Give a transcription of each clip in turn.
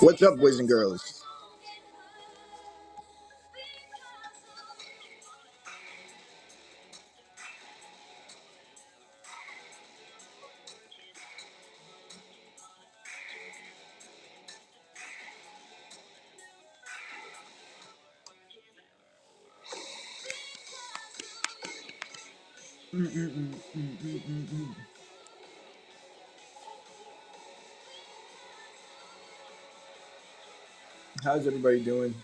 What's up, boys and girls? How's everybody doing?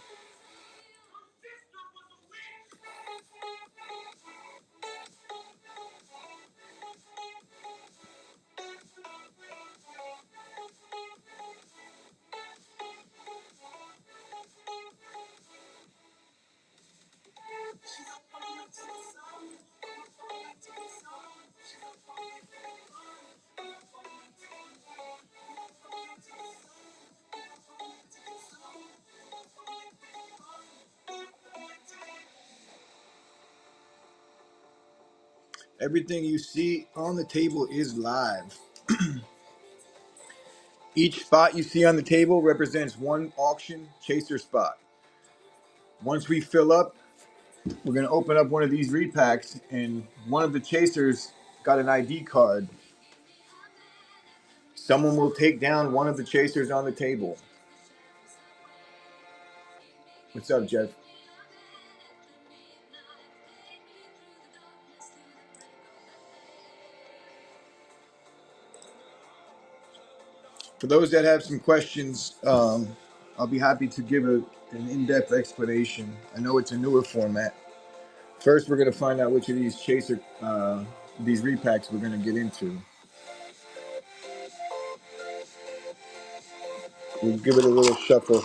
Everything you see on the table is live. Each spot you see on the table represents one auction chaser spot. Once we fill up, we're going to open up one of these repacks, and one of the chasers got an ID card. Someone will take down one of the chasers on the table. What's up, Jeff? For those that have some questions, I'll be happy to give an in-depth explanation. I know it's a newer format. First, we're going to find out which of these these repacks we're going to get into. We'll give it a little shuffle.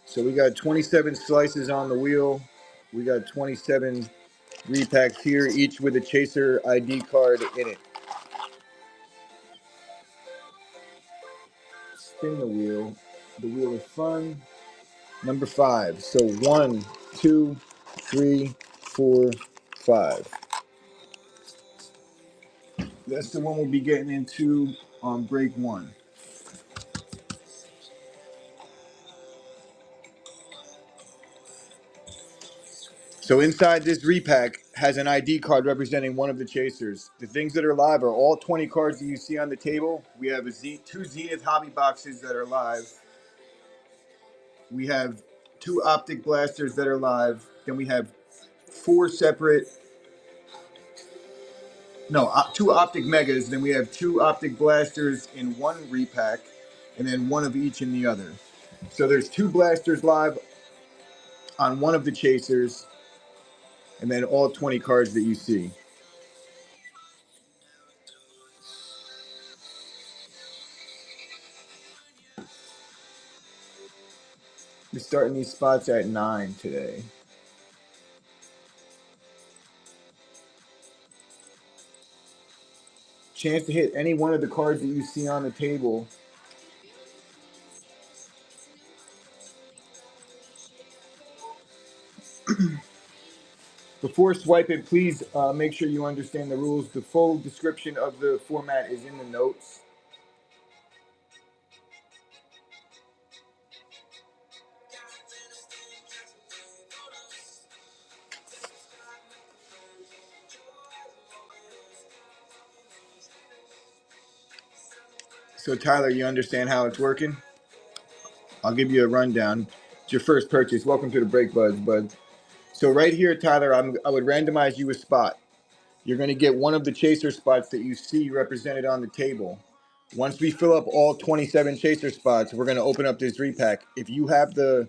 So we got 27 slices on the wheel. We got 27 repacks here, each with a chaser ID card in it. Spin the wheel. The wheel is fun. Number 5. So 1, 2, 3, 4, 5. That's the one we'll be getting into on break 1. So inside this repack has an ID card representing one of the chasers. The things that are live are all 20 cards that you see on the table. We have two Zenith hobby boxes that are live. We have 2 optic blasters that are live. Then we have 2 optic megas. Then we have 2 optic blasters in one repack, and then one of each in the other. So there's 2 blasters live on one of the chasers, and then all 20 cards that you see. We're starting these spots at 9 today. Chance to hit any one of the cards that you see on the table. Before swiping, please make sure you understand the rules. The full description of the format is in the notes. So Tyler, you understand how it's working? I'll give you a rundown. It's your first purchase. Welcome to the Break Buds, bud. So right here, Tyler, I would randomize you a spot. You're going to get one of the chaser spots that you see represented on the table. Once we fill up all 27 chaser spots, we're going to open up this repack. If you have the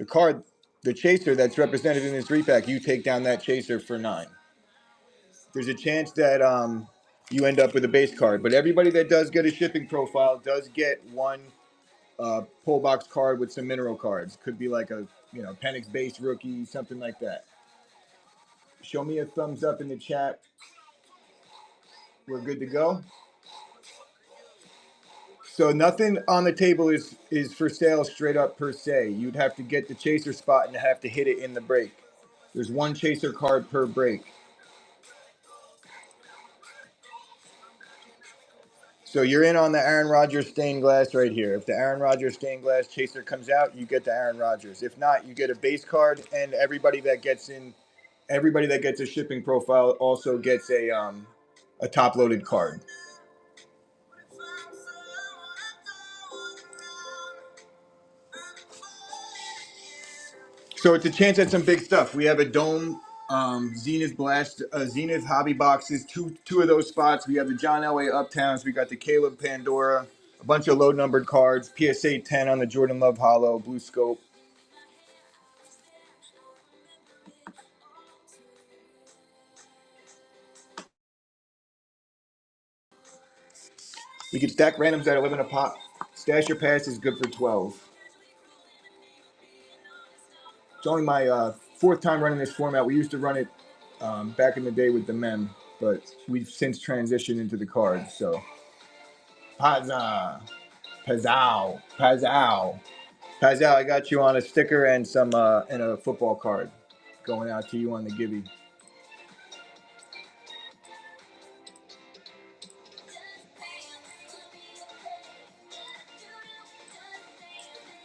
card, the chaser that's represented in this repack, you take down that chaser for 9. There's a chance that you end up with a base card, but everybody that does get a shipping profile does get one pull box card with some mineral cards. Could be like a Penix base rookie, something like that. Show me a thumbs up in the chat. We're good to go. So nothing on the table is for sale straight up per se. You'd have to get the chaser spot and have to hit it in the break. There's one chaser card per break. So you're in on the Aaron Rodgers stained glass right here. If the Aaron Rodgers stained glass chaser comes out, you get the Aaron Rodgers. If not, you get a base card, and everybody that gets a shipping profile also gets a top loaded card. So it's a chance at some big stuff. We have a dome, Zenith Blast, Zenith Hobby Boxes, two of those spots. We have the John Elway Uptowns. We got the Caleb Pandora, a bunch of low numbered cards, PSA 10 on the Jordan Love Hollow, Blue Scope. We can stack randoms at 11 a pop. Stash your pass is good for 12. It's only my fourth time running this format. We used to run it back in the day with the mem, but we've since transitioned into the cards. So, Pazza, Pazzow, Pazzow, Pazzow. I got you on a sticker and and a football card going out to you on the Gibby.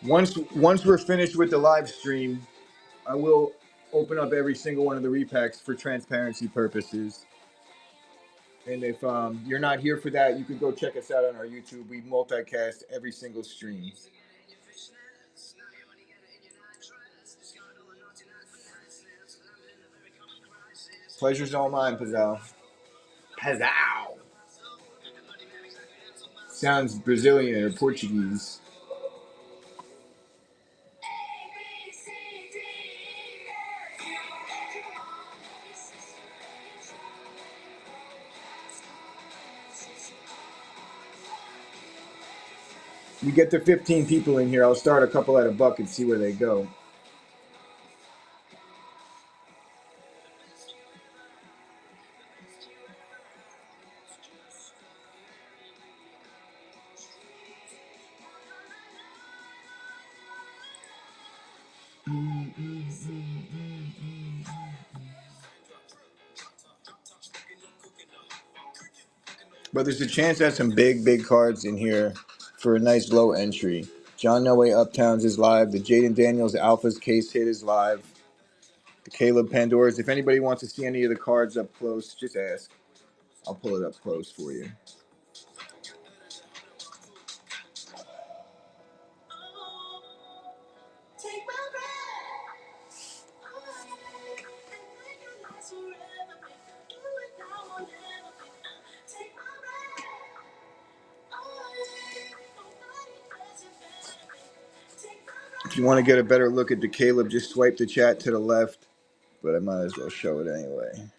Once we're finished with the live stream, I will open up every single one of the repacks for transparency purposes. And if you're not here for that, you could go check us out on our YouTube. We multicast every single stream. Pleasure's all mine, Pazal. Pazal. Sounds Brazilian or Portuguese. We get to 15 people in here. I'll start a couple at a buck and see where they go. But there's a chance at some big cards in here for a nice low entry. John Noe Uptowns is live. The Jaden Daniels Alphas case hit is live. The Caleb Pandoras. If anybody wants to see any of the cards up close, just ask. I'll pull it up close for you. If you want to get a better look at the Caleb, just swipe the chat to the left. But I might as well show it anyway.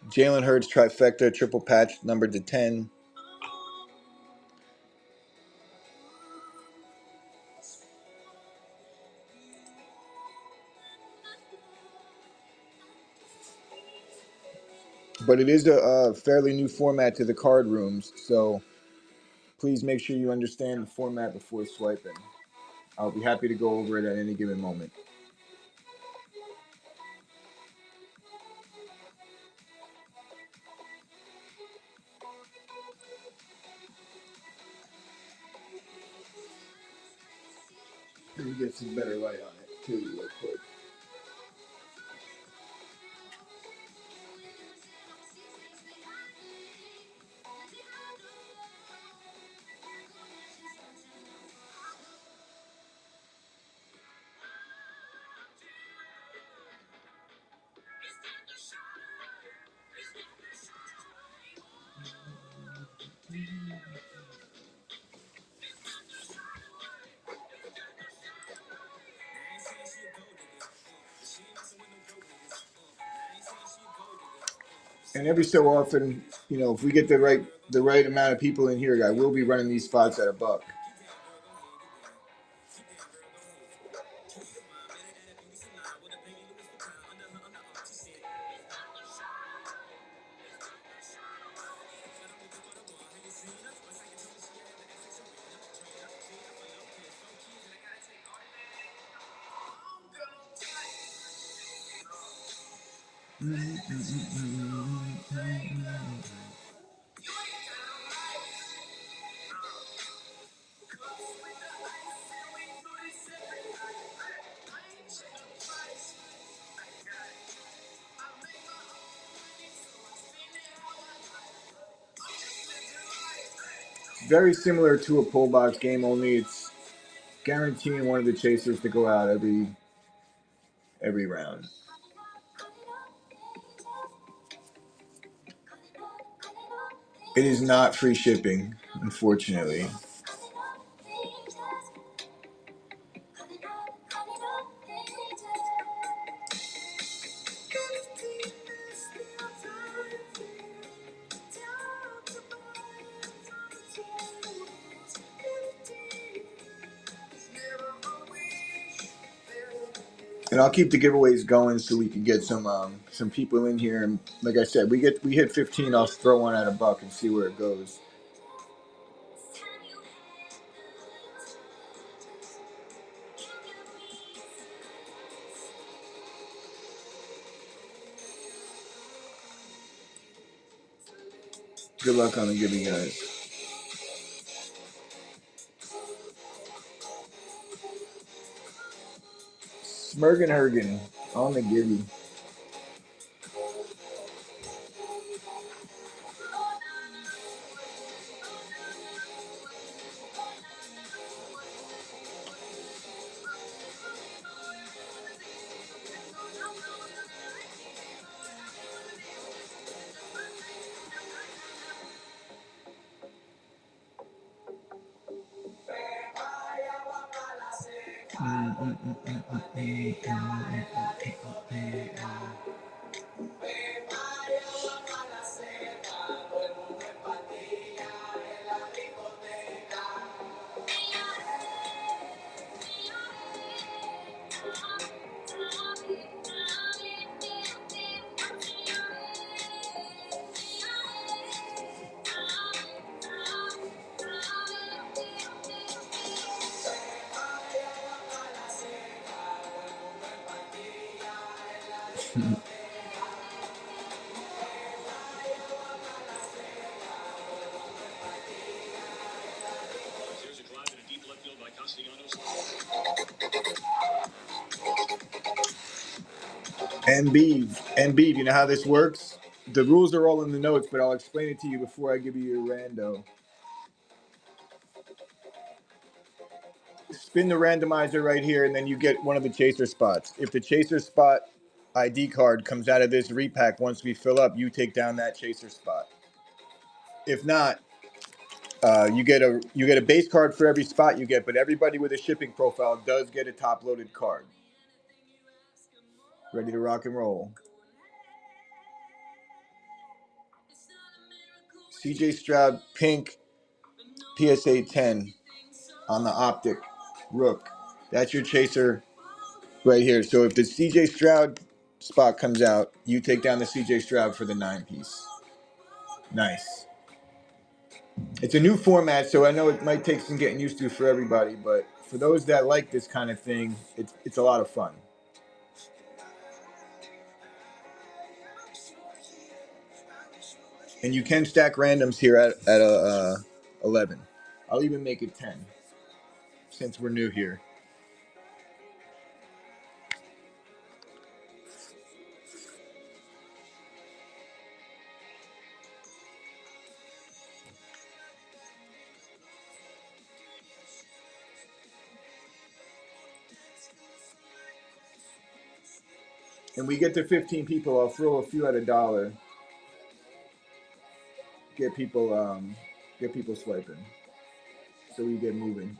Jalen Hurts trifecta, triple patch, numbered to 10. But it is a fairly new format to the card rooms, so please make sure you understand the format before swiping. I'll be happy to go over it at any given moment. Let me get some better light on it, too, real quick. And every so often, if we get the right amount of people in here, I will be running these spots at a buck. Very similar to a pull box game, only it's guaranteeing one of the chasers to go out every round. It is not free shipping, unfortunately. And I'll keep the giveaways going so we can get some people in here. And like I said, we hit 15. I'll throw one at $1 and see where it goes. Good luck on the giving, guys. Smergenhergen on the giving. And Beeve, you know how this works? The rules are all in the notes, but I'll explain it to you before I give you your rando. Spin the randomizer right here, and then you get one of the chaser spots. If the chaser spot ID card comes out of this repack once we fill up, you take down that chaser spot. If not, you get a base card for every spot you get, but everybody with a shipping profile does get a top loaded card. Ready to rock and roll. CJ Stroud pink PSA 10 on the Optic Rook. That's your chaser right here. So if the CJ Stroud spot comes out, you take down the CJ Stroud for the 9-piece. Nice. It's a new format, so I know it might take some getting used to for everybody, but for those that like this kind of thing, it's a lot of fun. And you can stack randoms here at 11. I'll even make it 10 since we're new here. And we get to 15 people, I'll throw a few at $1. Get people swiping. So we get moving.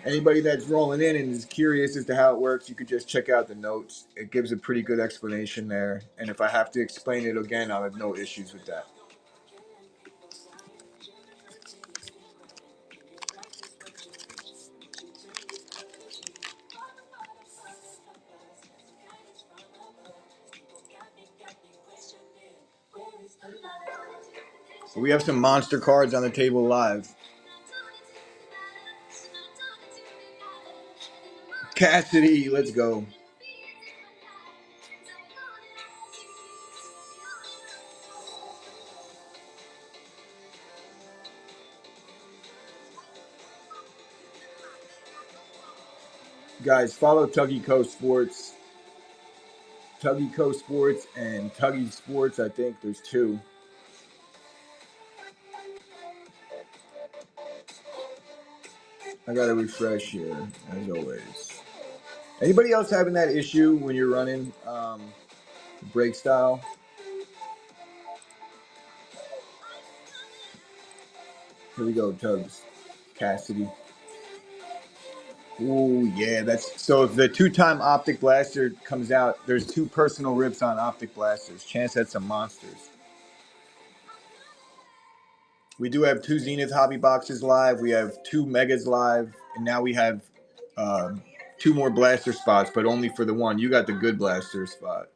Anybody that's rolling in and is curious as to how it works, you could just check out the notes. It gives a pretty good explanation there. And if I have to explain it again, I'll have no issues with that. We have some monster cards on the table live. Cassidy, let's go. Guys, follow Tuggy Co Sports. Tuggy Co Sports and Tuggy Sports, I think there's two. I gotta refresh here, as always. Anybody else having that issue when you're running break style? Here we go, Tugs. Cassidy. Ooh, yeah, that's so. If the two-time Optic Blaster comes out, there's two personal rips on Optic Blasters. Chance had some monsters. We do have two Zenith Hobby Boxes live. We have two Megas live, and now we have two more blaster spots, but only for the one. You got the good blaster spot.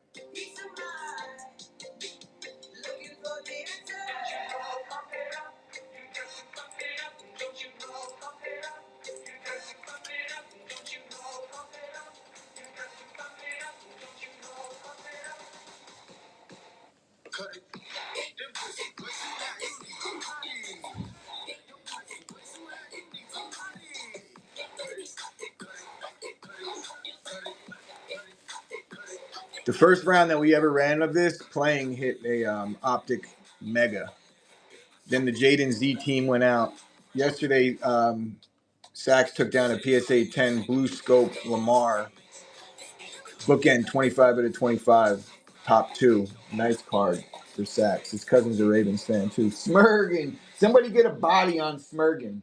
The first round that we ever ran of this, playing hit a Optic Mega. Then the Jaden Z team went out. Yesterday, Sachs took down a PSA 10 Blue Scope Lamar. Bookend 25 out of 25. Top two. Nice card for Sachs. His cousin's a Ravens fan too. Smurgan. Somebody get a body on Smurgan.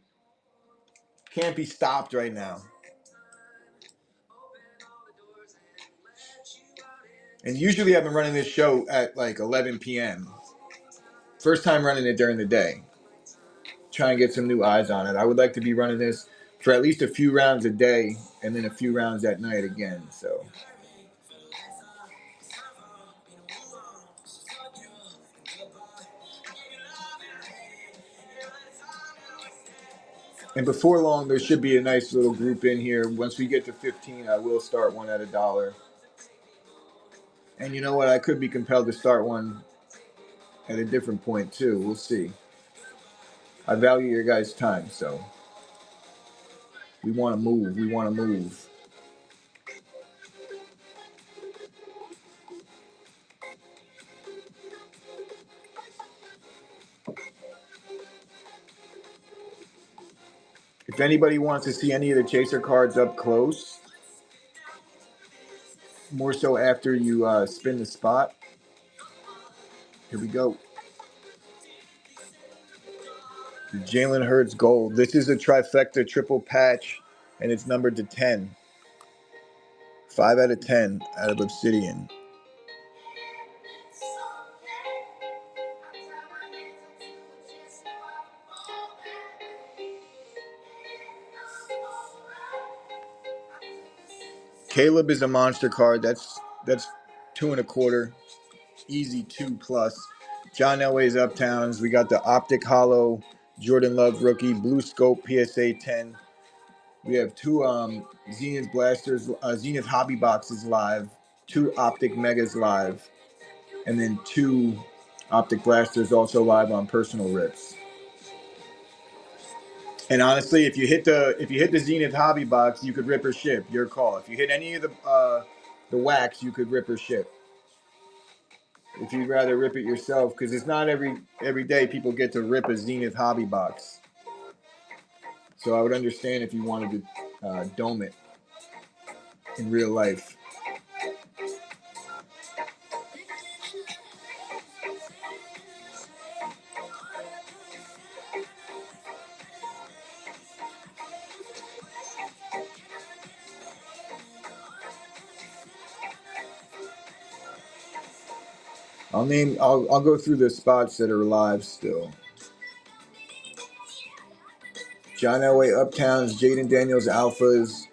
Can't be stopped right now. And usually I've been running this show at like 11 p.m. First time running it during the day. Try and get some new eyes on it. I would like to be running this for at least a few rounds a day and then a few rounds at night again. So and before long, there should be a nice little group in here. Once we get to 15, I will start one at $1. And you know what? I could be compelled to start one at a different point too. We'll see. I value your guys' time, so we want to move. We want to move. If anybody wants to see any of the chaser cards up close, more so after you spin the spot, here we go. The Jalen Hurts Gold. This is a trifecta triple patch, and it's numbered to 10. 5 out of 10 out of Obsidian. Caleb is a monster card. That's 2 1/4. Easy 2+. John Elway's Uptowns. We got the Optic Hollow Jordan Love rookie Blue Scope PSA 10. We have two Zenith Blasters, Zenith Hobby Boxes live, two Optic Megas live, and then two Optic Blasters also live on personal rips. And honestly, if you hit the Zenith Hobby Box, you could rip or ship. Your call. If you hit any of the wax, you could rip or ship. If you'd rather rip it yourself, because it's not every day people get to rip a Zenith Hobby Box. So I would understand if you wanted to dome it in real life. I'll go through the spots that are live still. John Elway Uptowns, Jaden Daniels Alphas.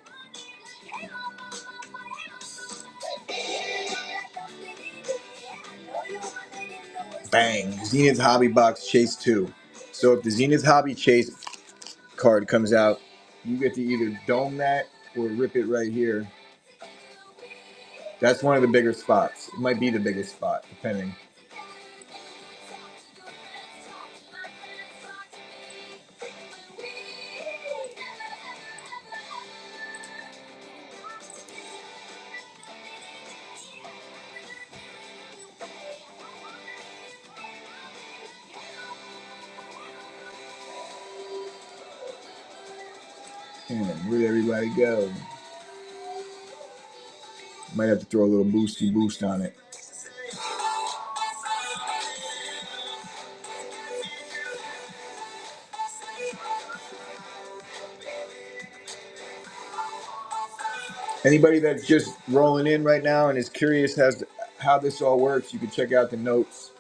Bang. Zenith Hobby Box Chase 2. So if the Zenith Hobby Chase card comes out, you get to either dome that or rip it right here. That's one of the bigger spots. It might be the biggest spot, depending. And where'd everybody go? Might have to throw a little boosty boost on it. Anybody that's just rolling in right now and is curious as to how this all works, you can check out the notes.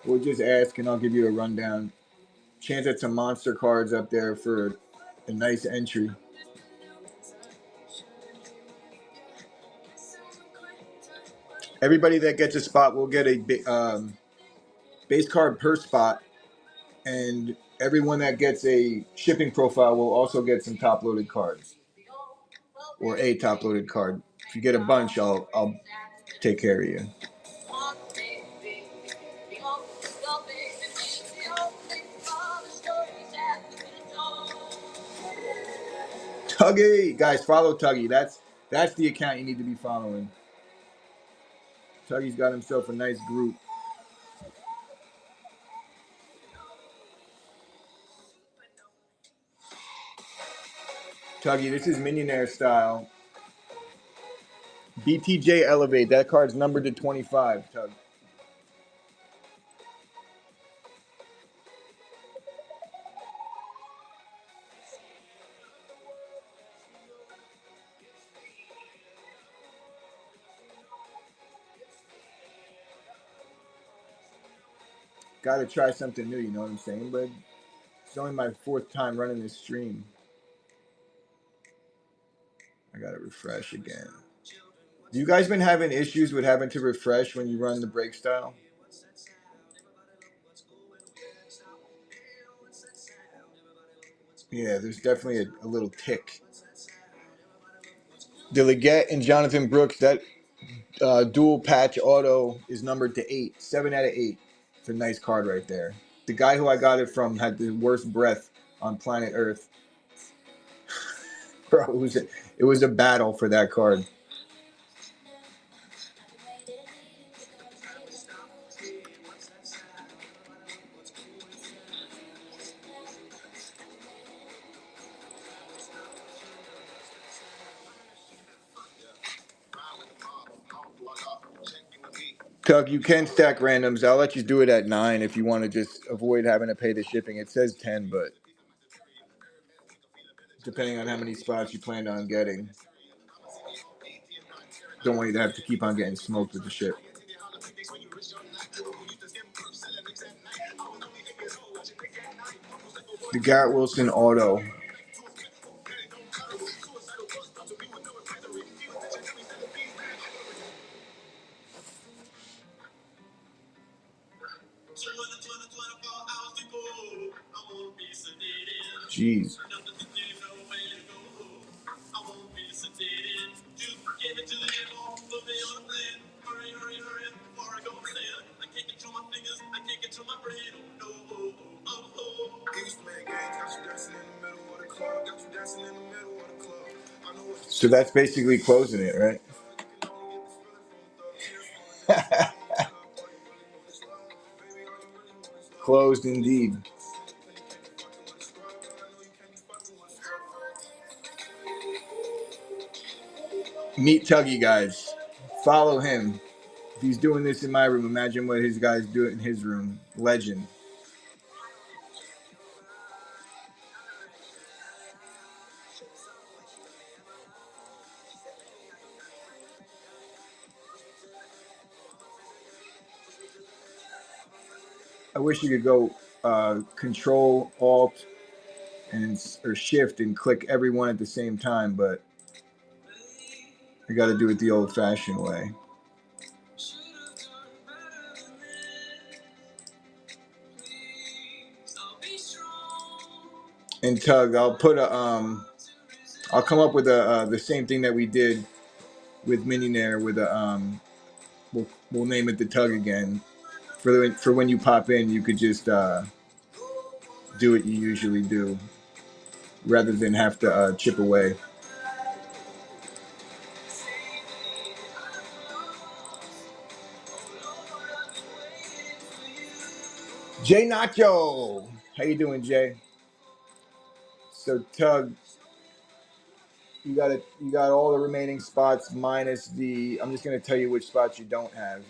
We'll just ask and I'll give you a rundown. Chance at some monster cards up there for a nice entry. Everybody that gets a spot will get a base card per spot, and everyone that gets a shipping profile will also get some top-loaded cards, or a top-loaded card. If you get a bunch, I'll take care of you. Tuggy, guys, follow Tuggy. That's the account you need to be following. Tuggy's got himself a nice group. Tuggy, this is Millionaire style. BTJ Elevate. That card's numbered to 25, Tug. Gotta try something new, you know what I'm saying? But it's only my 4th time running this stream. I gotta refresh again. You guys been having issues with having to refresh when you run the break style? Yeah, there's definitely a little tick. The Leggett and Jonathan Brooks, that dual patch auto is numbered to 8. 7 out of 8. It's a nice card right there. The guy who I got it from had the worst breath on planet Earth. Bro, it was a battle for that card. Tug, you can stack randoms. I'll let you do it at 9 if you want to just avoid having to pay the shipping. It says 10, but depending on how many spots you planned on getting, don't want you to have to keep on getting smoked with the ship. The Garrett Wilson auto. Jeez. So that's basically closing it, right? Closed indeed. Meet Tuggy, guys. Follow him. If he's doing this in my room, imagine what his guys do it in his room. Legend. I wish you could go Control Alt or Shift and click every one at the same time, but I got to do it the old-fashioned way. And Tug, I'll put a I'll come up with the same thing that we did with Minionaire with a we'll name it the tug again. For when you pop in, you could just do what you usually do rather than have to chip away. Jay Nacho, how you doing, Jay? So Tug, you got all the remaining spots minus the. I'm just gonna tell you which spots you don't have.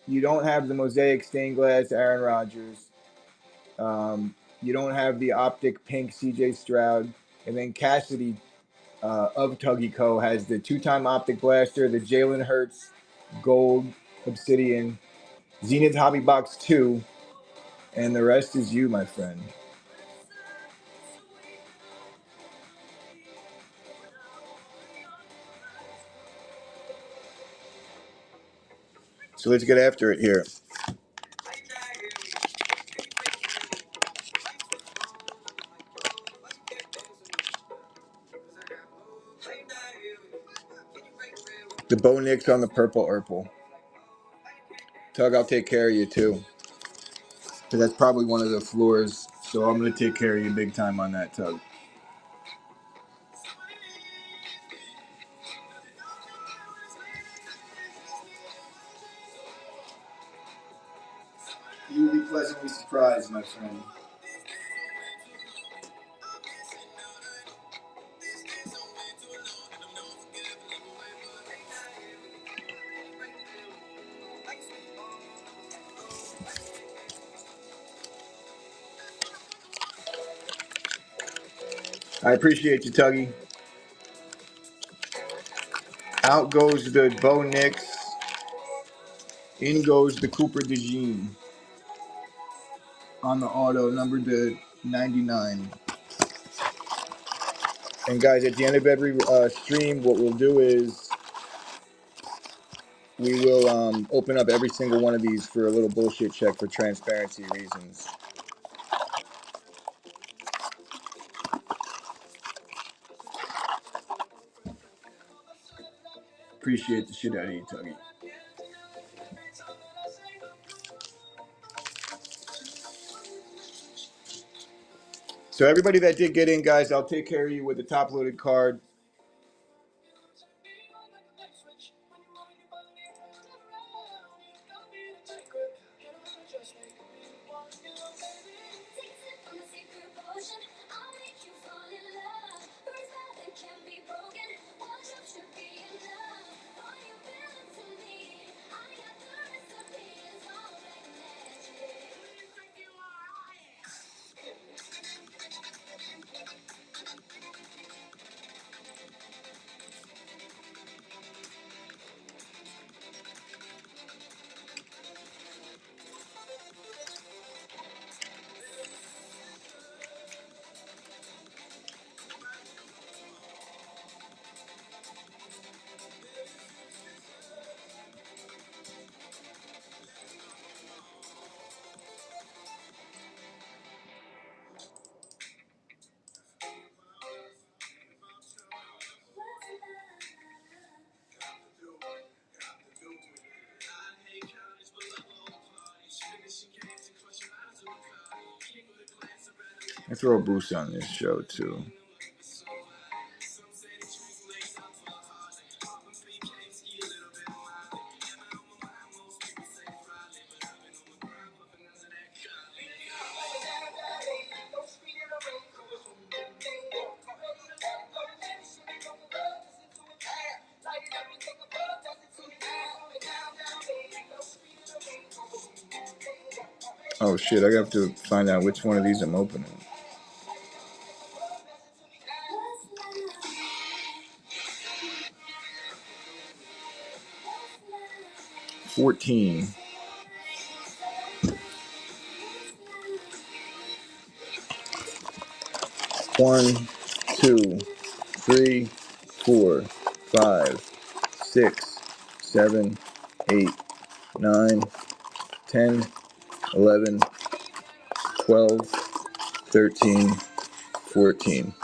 You don't have the mosaic stained glass Aaron Rodgers. You don't have the optic pink CJ Stroud, and then Cassidy of Tuggy Co has the two-time optic blaster, the Jalen Hurts gold obsidian, Zenith Hobby Box 2, and the rest is you, my friend. So let's get after it here. The Bo Nix on the purple Urple. Tug, I'll take care of you too. Because that's probably one of the floors. So I'm going to take care of you big time on that, Tug. You'll be pleasantly surprised, my friend. I appreciate you, Tuggy. Out goes the Bo Nix. In goes the Cooper DeJean. On the auto, numbered to 99. And guys, at the end of every stream, what we'll do is we will open up every single one of these for a little bullshit check for transparency reasons. Appreciate the shit out of you, Tuggy. So everybody that did get in, guys, I'll take care of you with the top-loaded card. I throw a boost on this show too. Oh shit, I have to find out which one of these I'm opening. $14. 1, 2, 3, 4, 5, 6, 7, 8, 9, 10, 11, 12, 13, 14.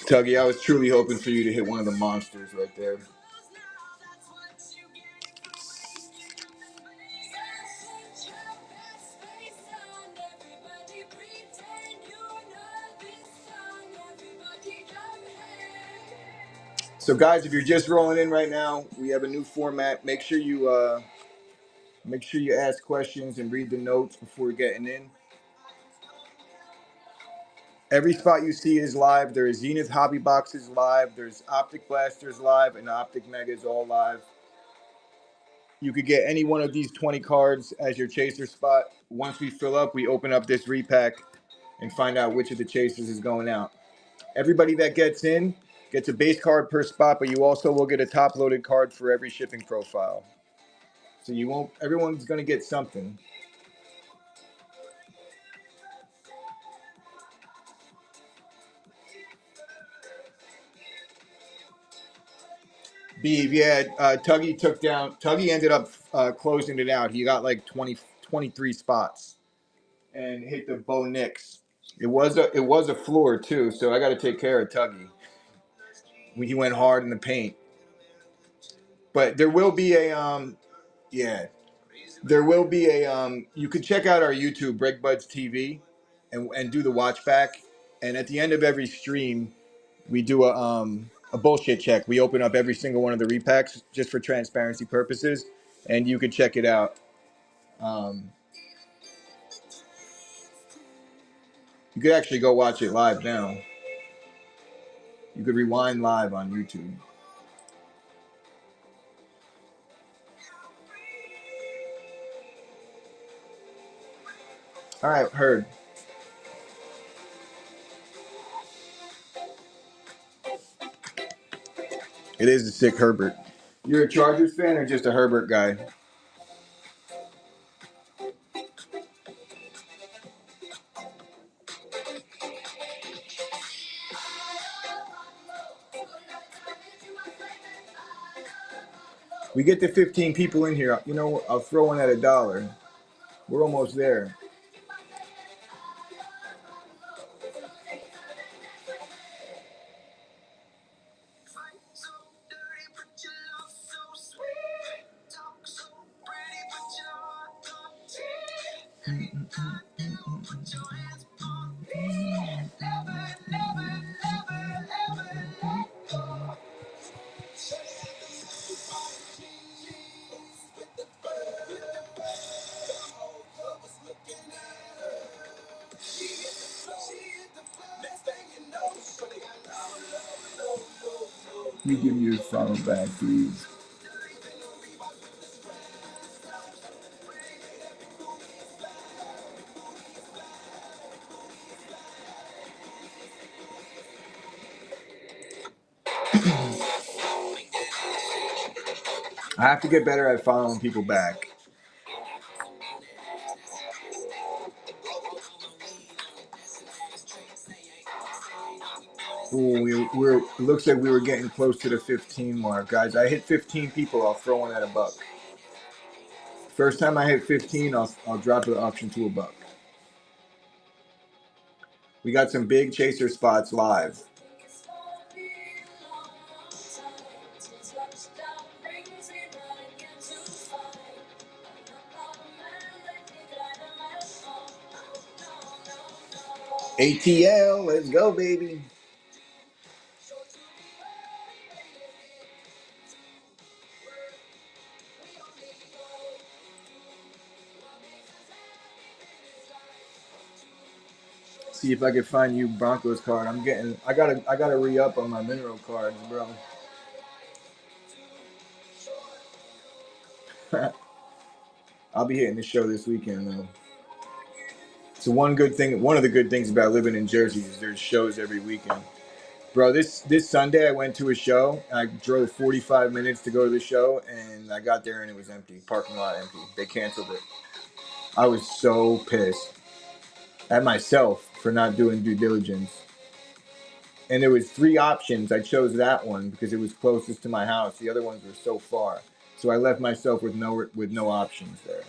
Tuggy, I was truly hoping for you to hit one of the monsters right there. So guys, if you're just rolling in right now, we have a new format. Make sure you ask questions and read the notes before getting in. Every spot you see is live. There is Zenith Hobby Boxes live. There's Optic Blasters live and Optic Megas all live. You could get any one of these 20 cards as your chaser spot. Once we fill up, we open up this repack and find out which of the chasers is going out. Everybody that gets in gets a base card per spot, but you also will get a top-loaded card for every shipping profile. So you won't. Everyone's going to get something. Beeve, yeah, Tuggy ended up closing it out. He got like 23 spots and hit the Bo Nix. It was a floor too, so I got to take care of Tuggy. He went hard in the paint. But there will be a yeah, there will be a you could check out our YouTube Break Buds TV and do the watch back. And at the end of every stream, we do a bullshit check. We open up every single one of the repacks just for transparency purposes, and you could check it out. Um, you could actually go watch it live now. You could rewind live on YouTube. All right, heard. It is a sick Herbert. You're a Chargers fan or just a Herbert guy? We get to 15 people in here. You know, I'll throw in at $1. We're almost there. You give me your follow back, please. I have to get better at following people back. Ooh, we're it looks like we were getting close to the 15 mark, guys. I hit 15 people. I'll throw in at $1. First time I hit 15, I'll drop the option to $1. We got some big chaser spots live. ATL, let's go, baby. See if I can find you Broncos card. I gotta re-up on my mineral cards, bro. I'll be hitting the show this weekend though. So one of the good things about living in Jersey is there's shows every weekend. Bro, this Sunday I went to a show. I drove 45 minutes to go to the show, and I got there and it was empty. Parking lot empty. They canceled it. I was so pissed at myself for not doing due diligence. And there was 3 options. I chose that one because it was closest to my house. The other ones were so far. So I left myself with no options there.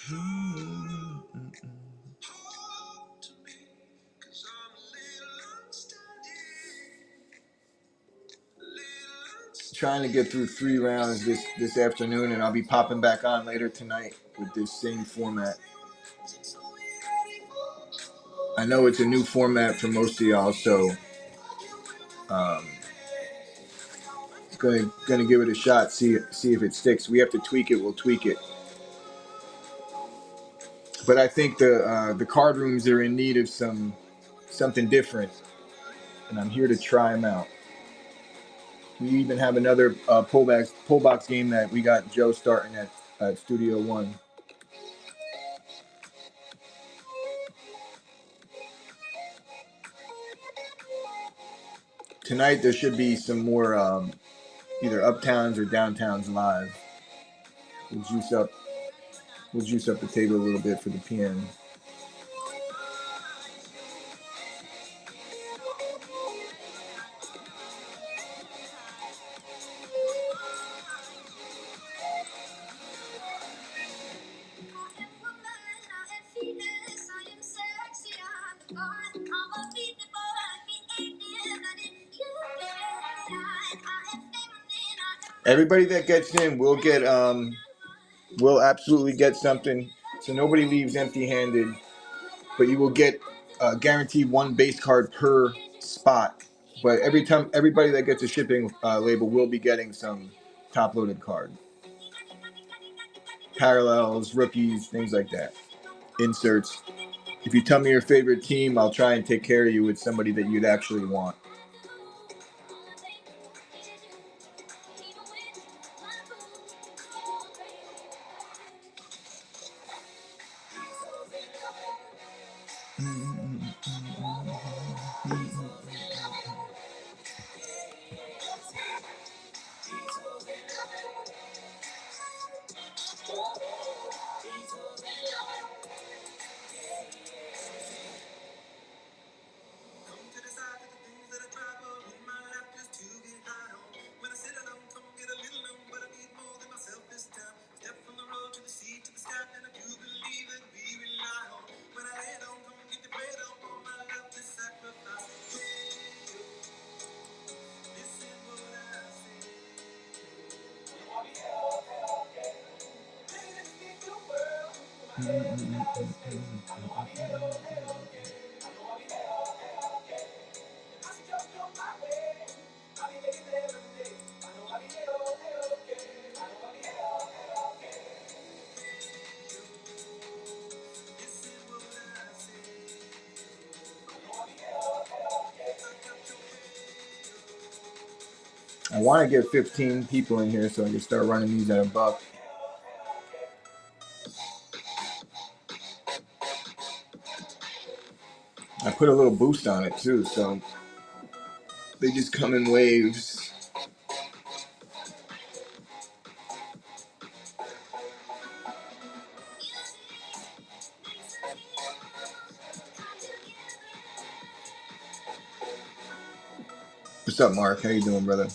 Trying to get through 3 rounds this afternoon, and I'll be popping back on later tonight with this same format. I know it's a new format for most of y'all, so gonna give it a shot. See if it sticks. We have to tweak it. We'll tweak it. But I think the card rooms are in need of something different, and I'm here to try them out. We even have another pull box game that we got Joe starting at Studio One. Tonight there should be some more either uptowns or downtowns live. We'll juice up the table a little bit for the PM. Everybody that gets in will get will absolutely get something. So nobody leaves empty-handed, but you will get guaranteed one base card per spot. But everybody that gets a shipping label will be getting some top-loaded card. Parallels, rookies, things like that. Inserts. If you tell me your favorite team, I'll try and take care of you with somebody that you'd actually want. I want to get 15 people in here so I can start running these at $1. I put a little boost on it too, so they just come in waves. What's up, Mark? How you doing, brother?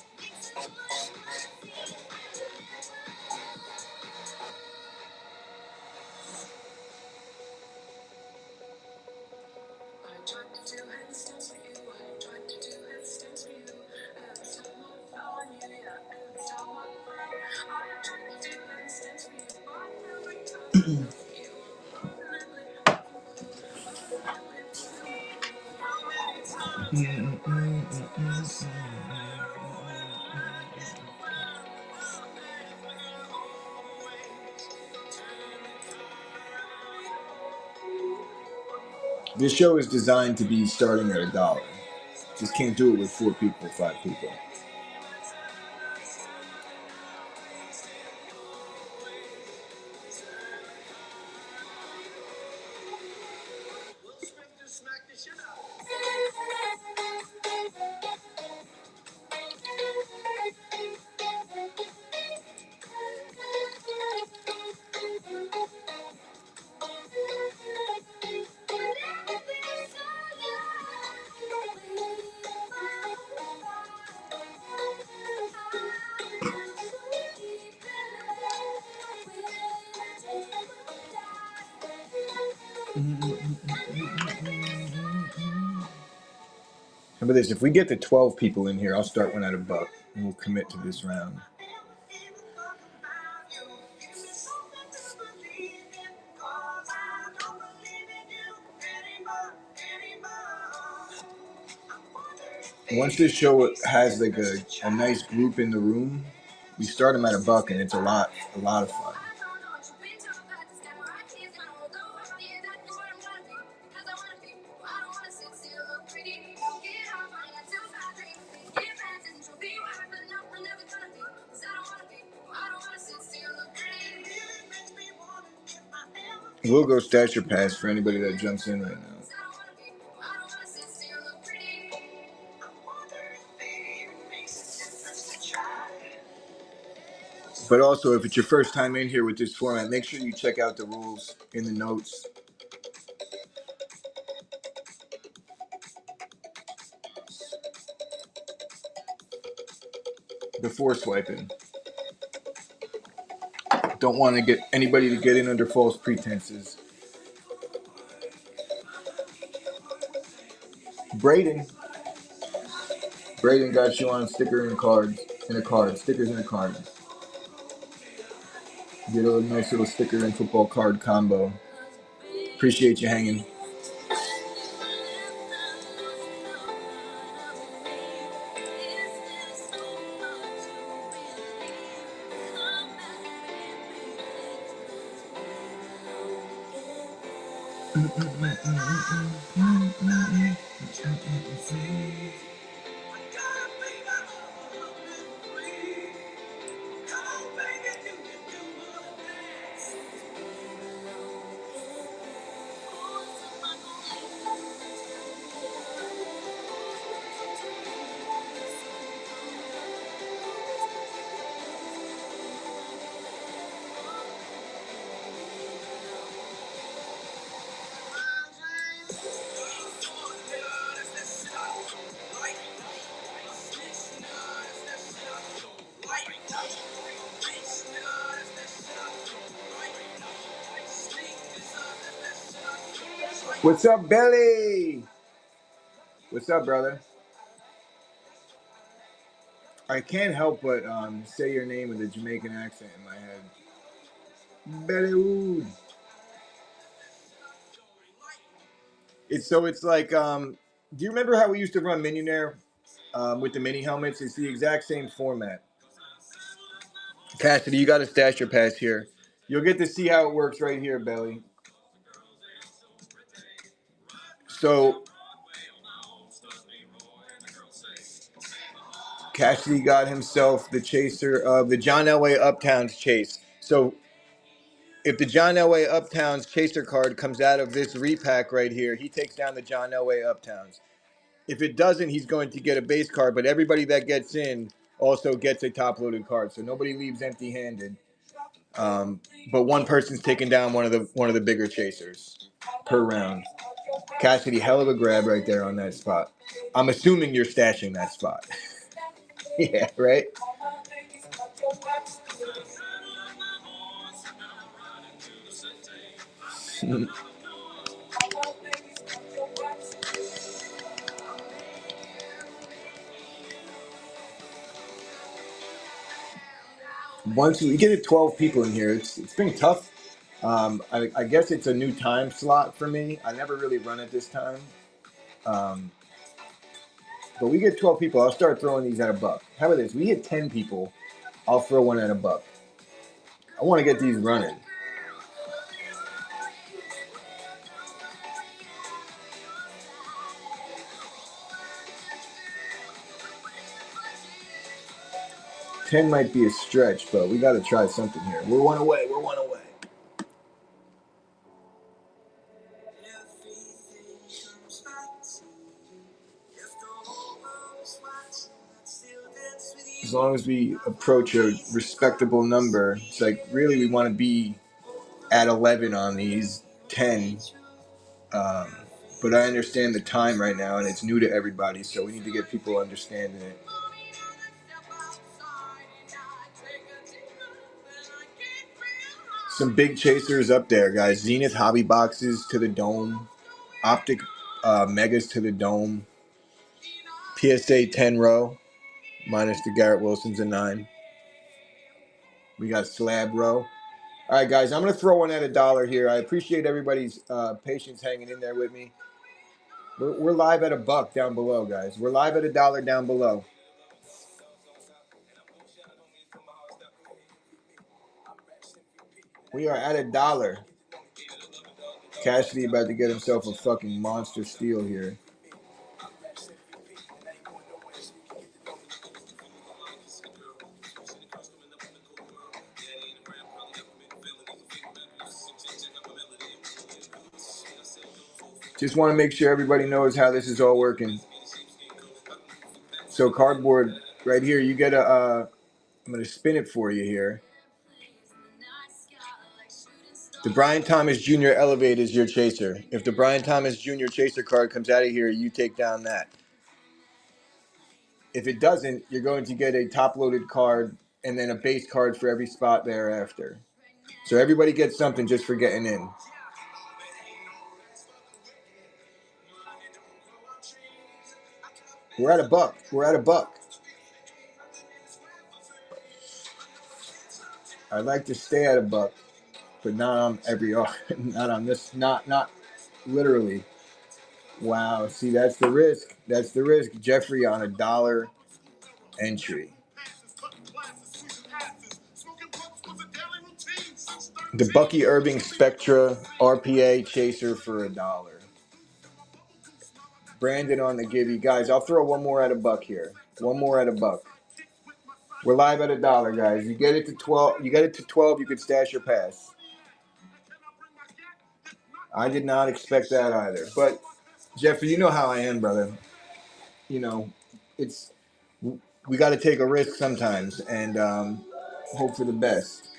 This show is designed to be starting at $1. Just can't do it with 4 people, 5 people. about this? If we get to 12 people in here, I'll start one at a buck, and we'll commit to this round. Once this show has like a nice group in the room, we start them at a buck, and it's a lot of fun. We'll go stash your pass for anybody that jumps in right now. But also, if it's your first time in here with this format, make sure you check out the rules in the notes. Before swiping. Don't want to get anybody to get in under false pretenses. Braden got you on sticker and cards. Stickers and a card. Get a nice little sticker and football card combo. Appreciate you hanging. What's up, Belly? What's up, brother? I can't help but say your name with a Jamaican accent in my head. Belly. It's like do you remember how we used to run Minionaire with the mini helmets? It's the exact same format. Cassidy, you got to stash your pass here. You'll get to see how it works right here, Belly. So Cassidy got himself the chaser of the John Elway Uptowns chase. So if the John Elway Uptowns chaser card comes out of this repack right here, he takes down the John Elway Uptowns. If it doesn't, he's going to get a base card, but everybody that gets in also gets a top-loaded card, so nobody leaves empty-handed. But one person's taking down one of the bigger chasers per round. Cassidy, hell of a grab right there on that spot. I'm assuming you're stashing that spot. Yeah, right? Once we get to 12 people in here, it's been tough. I guess it's a new time slot for me. I never really run it this time. But we get 12 people, I'll start throwing these at a buck. How about this? We hit 10 people, I'll throw one at a buck. I want to get these running. $10 might be a stretch, but we got to try something here. We're one away. As long as we approach a respectable number, it's like really we want to be at 11 on these 10. But I understand the time right now, and it's new to everybody, so we need to get people understanding it. Some big chasers up there, guys. Zenith hobby boxes to the dome. Optic megas to the dome. PSA 10 row, minus the Garrett Wilson's a 9. We got slab row. All right, guys, I'm going to throw one at $1 here. I appreciate everybody's patience hanging in there with me. We're live at $1 down below, guys. We're live at $1 down below. We are at $1. Cassidy about to get himself a fucking monster steal here. Just want to make sure everybody knows how this is all working. So cardboard right here, you get a, I'm going to spin it for you here. The Brian Thomas Jr. Elevate is your chaser. If the Brian Thomas Jr. chaser card comes out of here, you take down that. If it doesn't, you're going to get a top-loaded card and then a base card for every spot thereafter. So everybody gets something just for getting in. We're at $1. We're at $1. I'd like to stay at $1, but not on every not on this, not literally. Wow, see, that's the risk. That's the risk. Jeffrey on $1 entry. The Bucky Irving Spectra RPA chaser for $1. Brandon on the givey. Guys, I'll throw one more at $1 here. One more at $1. We're live at $1, guys. You get it to 12. You get it to 12. You could stash your pass. I did not expect that either. But Jeffrey, you know how I am, brother. You know, it's we got to take a risk sometimes and hope for the best.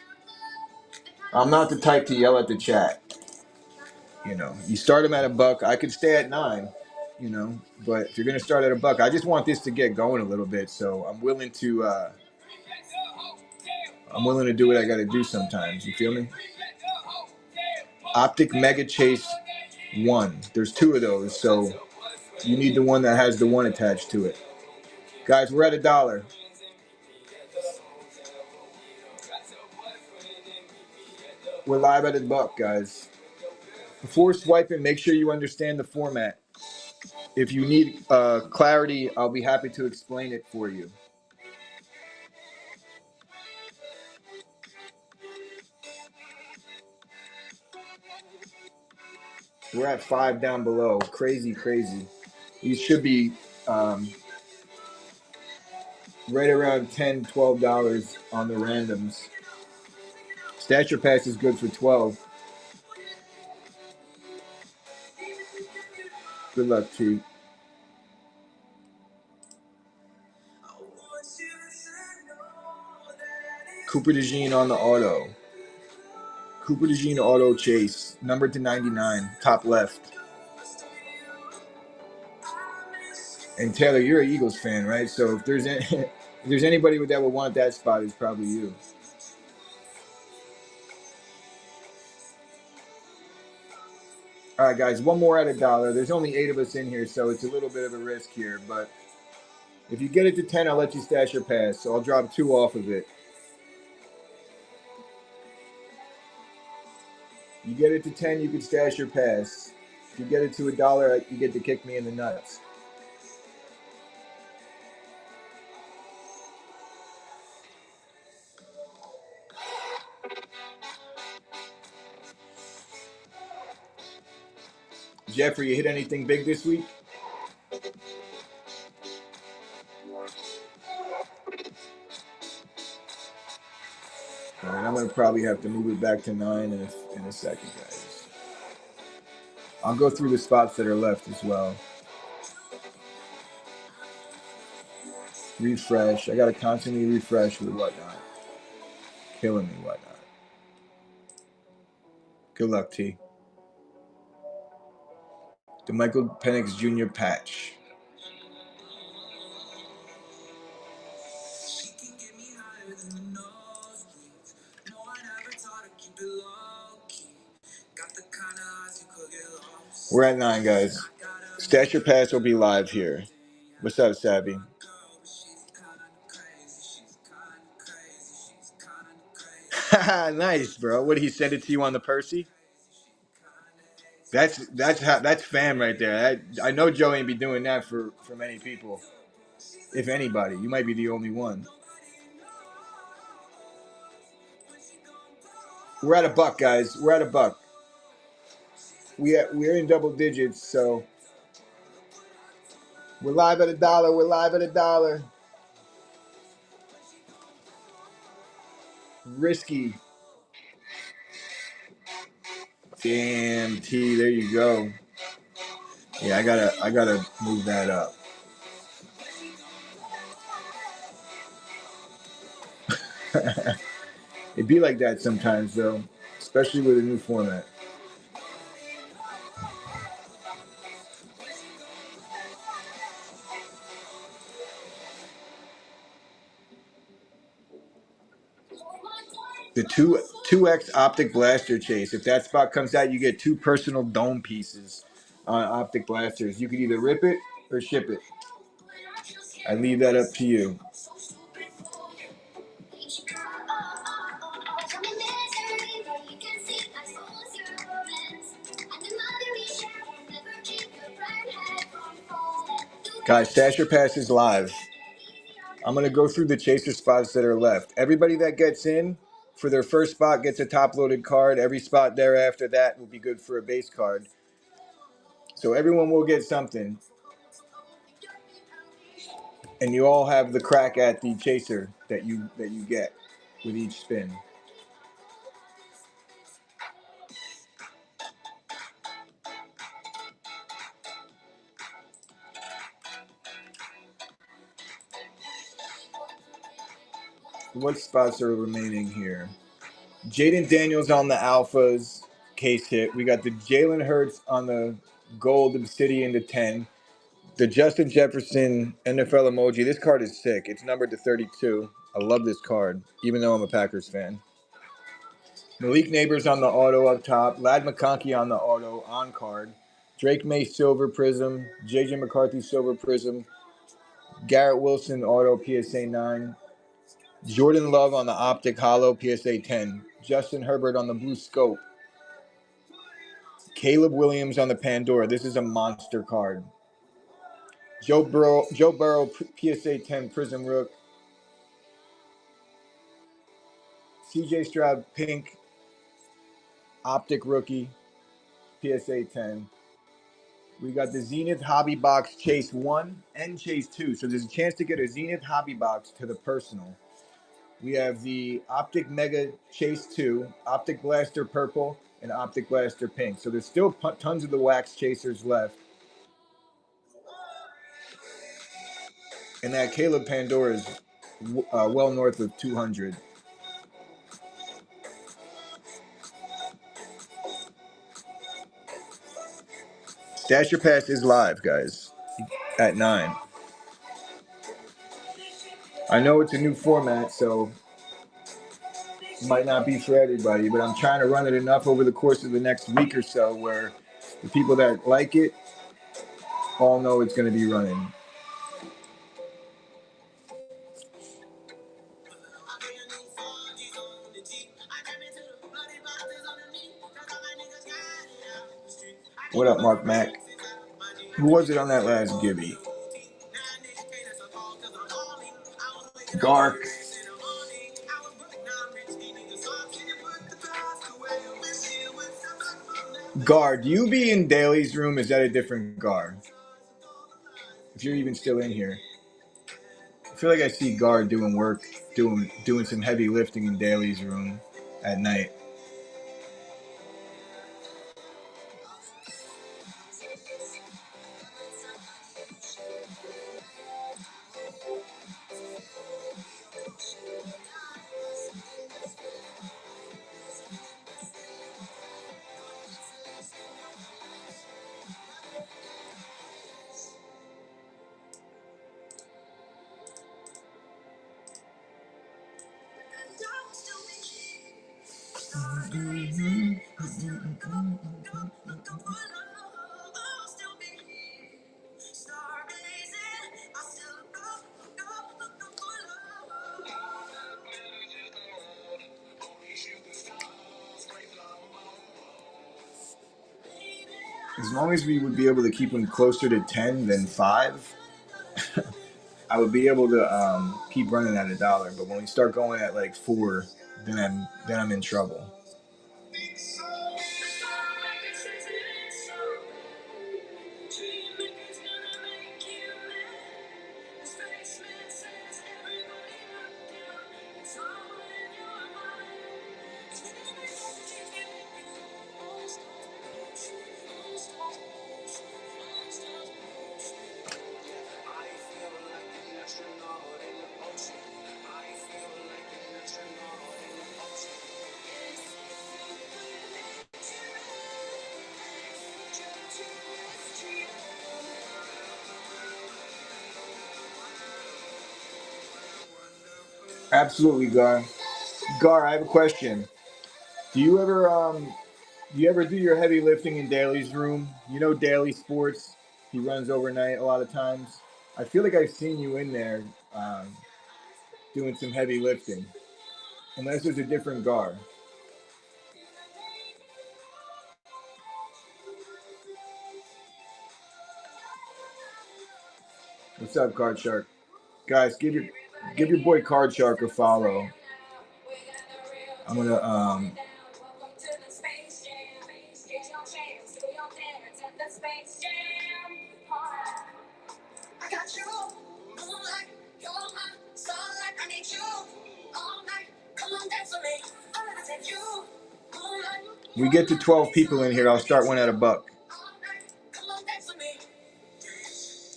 I'm not the type to yell at the chat. You know, you start them at $1. I could stay at 9. You know, but if you're gonna start at $1, I just want this to get going a little bit. So I'm willing to do what I got to do sometimes. You feel me? Optic Mega Chase 1. There's 2 of those, so you need the one that has the 1 attached to it. Guys, we're at $1. We're live at $1, guys. Before swiping, make sure you understand the format. If you need clarity, I'll be happy to explain it for you. We're at 5 down below. Crazy, crazy. These should be right around $10, $12 on the randoms. Stature Pass is good for 12. Good luck, T. Cooper DeJean on the auto. Cooper DeJean auto chase. Numbered to 99. Top left. And Taylor, you're an Eagles fan, right? So if there's if there's anybody that would want that spot, it's probably you. All right, guys, one more at $1. There's only 8 of us in here, so it's a little bit of a risk here. But if you get it to 10, I'll let you stash your pass. So I'll drop 2 off of it. You get it to 10, you can stash your pass. If you get it to $1, you get to kick me in the nuts. Jeffrey, you hit anything big this week? All right, I'm going to probably have to move it back to 9 in a second, guys. I'll go through the spots that are left as well. Refresh. I got to constantly refresh with whatnot. Killing me, whatnot. Good luck, T. The Michael Penix Jr. patch. We're at 9, guys. Stash your pass will be live here. What's up, Savvy? Nice, bro. What did he send it to you on the Percy? That's fam right there. I know Joe ain't be doing that for many people. If anybody, you might be the only one. We're at a buck, guys. We're at a buck. We're in double digits, so we're live at $1. We're live at $1. Risky. Damn T, there you go. Yeah, I gotta move that up. It'd be like that sometimes though, especially with a new format. The two X optic blaster chase. If that spot comes out, you get two personal dome pieces on optic blasters. You can either rip it or ship it. I leave that up to you. Guys, Stasher Pass is live. I'm going to go through the chaser spots that are left. Everybody that gets in for their first spot gets a top-loaded card. Every spot thereafter that will be good for a base card. So everyone will get something. And you all have the crack at the chaser that you get with each spin. What spots are remaining here? Jaden Daniels on the alphas case hit. We got the Jalen Hurts on the gold obsidian to 10. The Justin Jefferson NFL emoji. This card is sick. It's numbered to 32. I love this card, even though I'm a Packers fan. Malik Neighbors on the auto up top. Lad McConkey on the auto on card. Drake May Silver Prism. JJ McCarthy Silver Prism. Garrett Wilson auto PSA 9. Jordan Love on the optic hollow PSA 10. Justin Herbert on the blue scope. Caleb Williams on the Pandora. This is a monster card. Joe Burrow PSA 10 Prism Rook. CJ Stroud pink optic rookie PSA 10. We got the Zenith Hobby Box Chase 1 and Chase 2. So there's a chance to get a Zenith Hobby Box to the personal. We have the Optic Mega Chase 2, Optic Blaster Purple, and Optic Blaster Pink. So there's still tons of the wax chasers left. And that Caleb Pandora is well north of 200. Stash Your Pass is live, guys, at 9. I know it's a new format, so it might not be for everybody, but I'm trying to run it enough over the course of the next week or so where the people that like it all know it's going to be running. What up, Mark Mack? Who was it on that last Gibby? Gark. Gar, do you be in Daly's room? Is that a different Gar? If you're even still in here. I feel like I see Gar doing work, doing some heavy lifting in Daly's room at night. As long as we would be able to keep them closer to 10 than 5, I would be able to keep running at $1. But when we start going at like 4, then I'm in trouble. Absolutely, Gar. Gar, I have a question. Do you ever do your heavy lifting in Daly's room? You know Daly Sports. He runs overnight a lot of times. I feel like I've seen you in there doing some heavy lifting, unless there's a different Gar. What's up, Card Shark? Guys, give your boy Card Shark a follow. I'm gonna we get to 12 people in here, I'll start one at $1.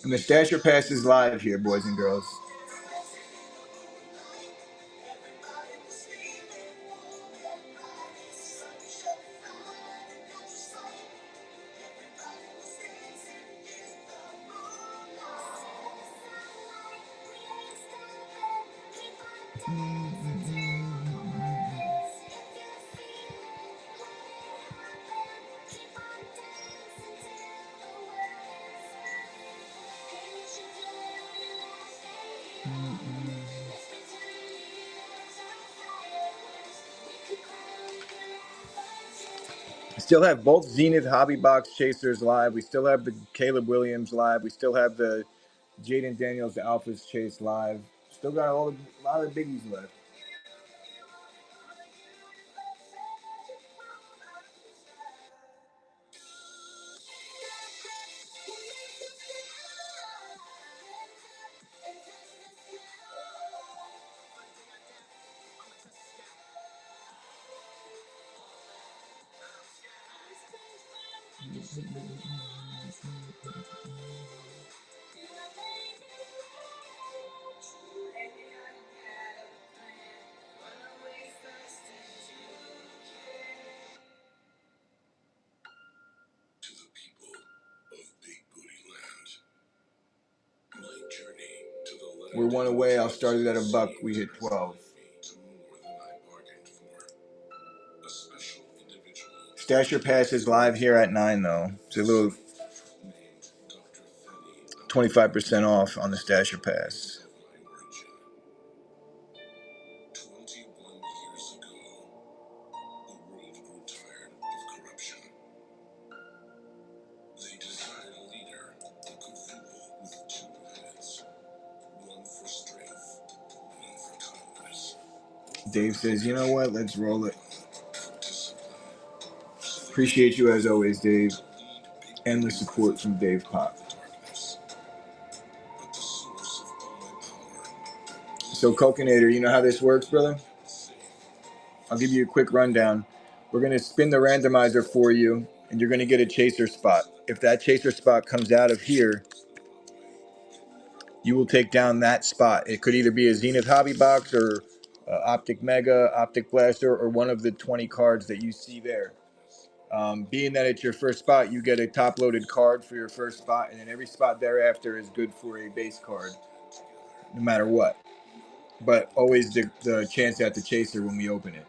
And the Stasher Pass is live here, boys and girls. Still have both Zenith Hobby Box Chasers live. We still have the Caleb Williams live. We still have the Jaden Daniels Alphas Chase live. Still got a lot of biggies left. We're one away. I'll start it at $1. We hit 12. Stasher Pass is live here at 9, though. It's a little 25% off on the Stasher Pass. Dave says, you know what? Let's roll it. Appreciate you as always, Dave. Endless support from Dave Pop. So, Coconator, you know how this works, brother? I'll give you a quick rundown. We're going to spin the randomizer for you, and you're going to get a chaser spot. If that chaser spot comes out of here, you will take down that spot. It could either be a Zenith Hobby Box or Optic Mega, Optic Blaster, or one of the 20 cards that you see there. Being that it's your first spot, you get a top-loaded card for your first spot, and then every spot thereafter is good for a base card, no matter what. But always the chance at the chaser when we open it.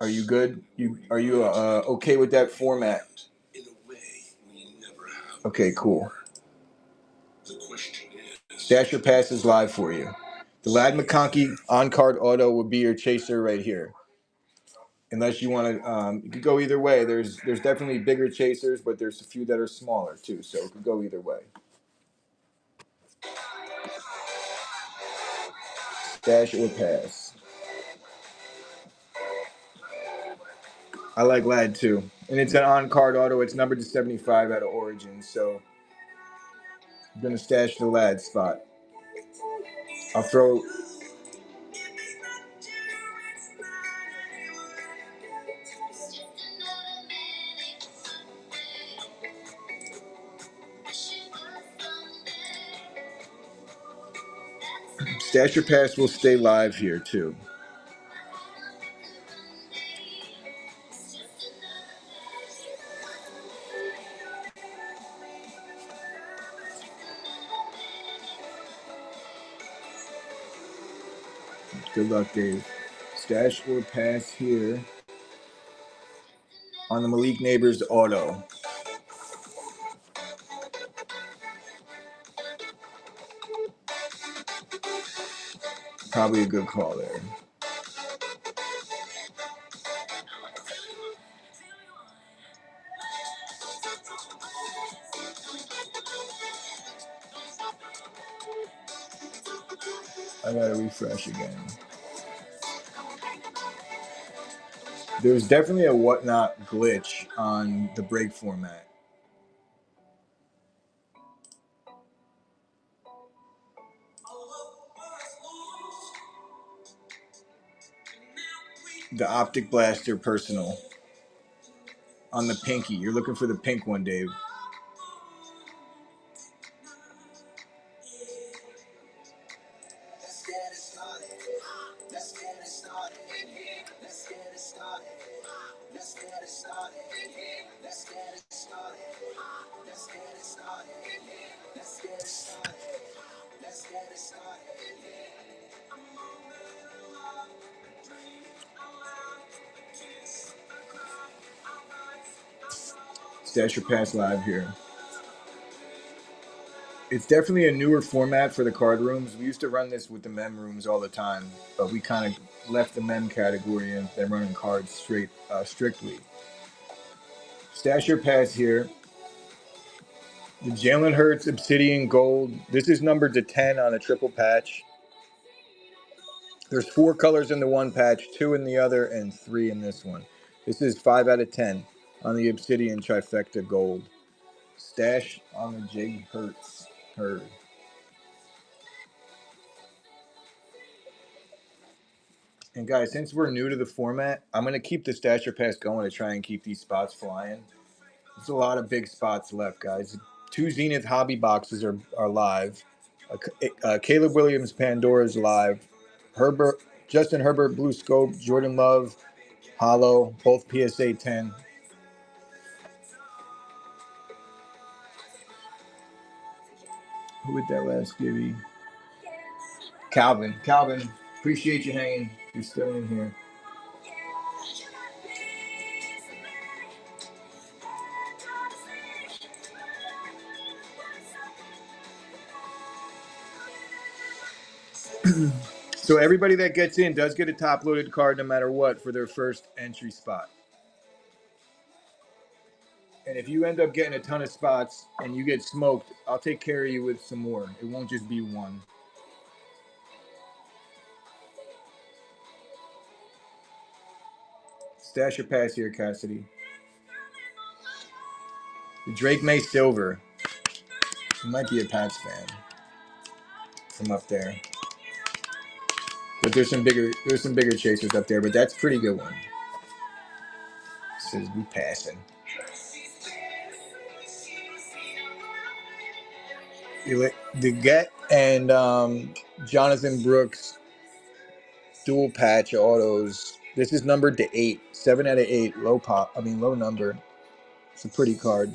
Are you good? Are you okay with that format? Okay, cool. Stasher Pass is live for you. The Lad McConkey on-card auto will be your chaser right here. Unless you want to, you could go either way. There's definitely bigger chasers, but there's a few that are smaller too, so it could go either way. Stash or pass. I like Lad too, and it's an on-card auto. It's numbered to 75 out of Origin, so I'm gonna stash the Lad spot. I'll throw. Stash or pass will stay live here too. Good luck, Dave. Stash or pass here on the Malik Neighbors auto. Probably a good call there. I gotta refresh again. There's definitely a whatnot glitch on the break format. The Optic Blaster personal on the pinky. You're looking for the pink one, Dave. Stash or pass live here. It's definitely a newer format for the card rooms. We used to run this with the mem rooms all the time, but we kind of left the mem category and they're running cards strictly. Stash or pass here. The Jalen Hurts Obsidian Gold. This is numbered to 10 on a triple patch. There's 4 colors in the one patch, 2 in the other, and 3 in this one. This is 5 out of 10 on the Obsidian Trifecta Gold. Stash on the J Hurts Herd. And guys, since we're new to the format, I'm going to keep the Stash or Pass going to try and keep these spots flying. There's a lot of big spots left, guys. 2 Zenith hobby boxes are live. Caleb Williams Pandora is live. Justin Herbert Blue Scope, Jordan Love Hollow, both PSA 10. Who with that last gibby? Calvin, appreciate you hanging. You're still in here. So everybody that gets in does get a top-loaded card no matter what for their first entry spot. And if you end up getting a ton of spots and you get smoked, I'll take care of you with some more. It won't just be one. Stash or pass here, Cassidy. The Drake May Silver. He might be a Pats fan from up there. But there's some bigger chasers up there, but that's a pretty good one. It says we passing. The Get and Jonathan Brooks dual patch autos. This is numbered to 8. 7 out of 8. Low number. It's a pretty card.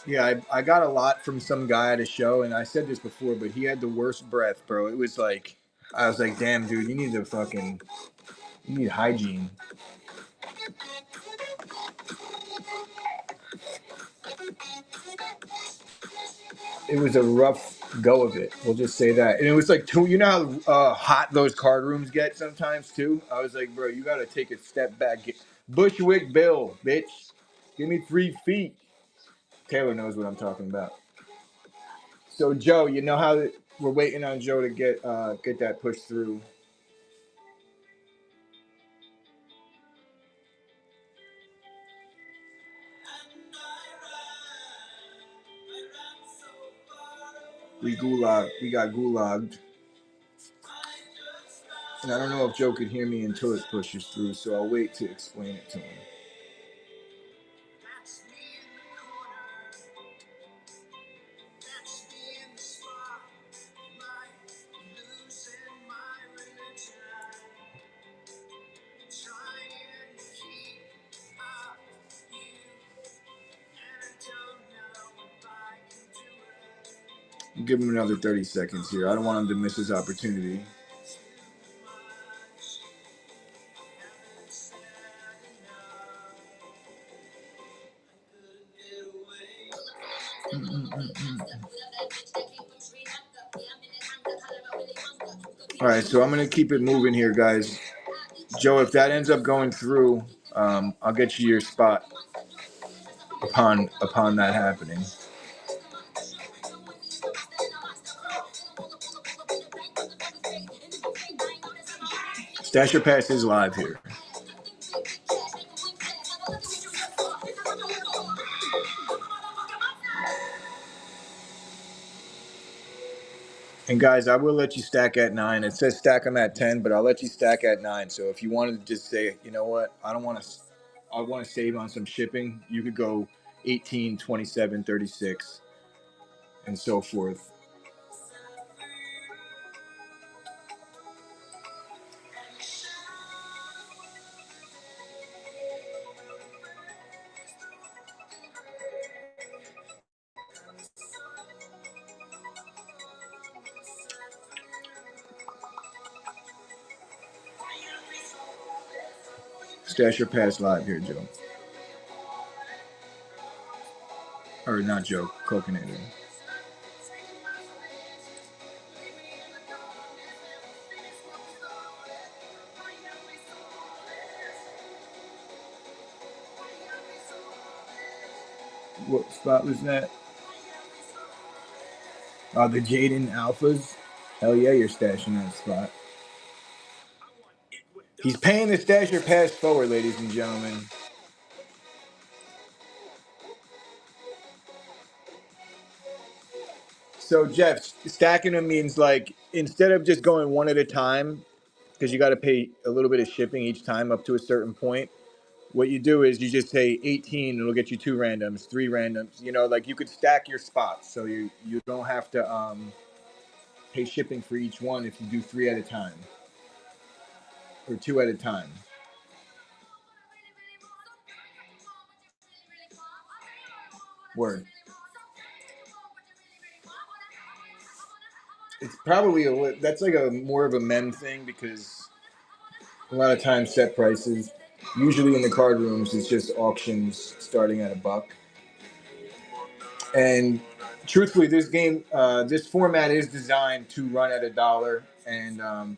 Yeah, I got a lot from some guy at a show, and I said this before, but he had the worst breath, bro. It was like, I was like, damn, dude, you need hygiene. it was a rough go of it. We'll just say that. And it was like two. You know how hot those card rooms get sometimes too. I was like, bro, you got to take a step back. Bushwick Bill, bitch, give me 3 feet. Taylor knows what I'm talking about. So Joe, you know how we're waiting on Joe to get that push through. We got gulagged. And I don't know if Joe could hear me until it pushes through, so I'll wait to explain it to him. Give him another 30 seconds here. I don't want him to miss his opportunity. All right, so I'm going to keep it moving here, guys. Joe, if that ends up going through, I'll get you your spot upon that happening. Stash Your Pass is live here. And guys, I will let you stack at 9. It says stack them at 10, but I'll let you stack at 9. So if you wanted to just say, you know what, I want to save on some shipping, you could go 18, 27, 36, and so forth. Stash Your Pass live here, Joe. Or not Joe, Coconator. What spot was that? The Jaden Alphas. Hell yeah, you're stashing that spot. He's paying the Stash Your Pass forward, ladies and gentlemen. So Jeff, stacking them means like instead of just going one at a time, because you got to pay a little bit of shipping each time up to a certain point. What you do is you just say 18, it'll get you 2 randoms, 3 randoms. You know, like you could stack your spots, so you don't have to pay shipping for each one if you do 3 at a time or 2 at a time. Word. It's probably that's like a more of a men thing because a lot of times set prices. Usually in the card rooms, it's just auctions starting at $1. And truthfully, this format is designed to run at $1. And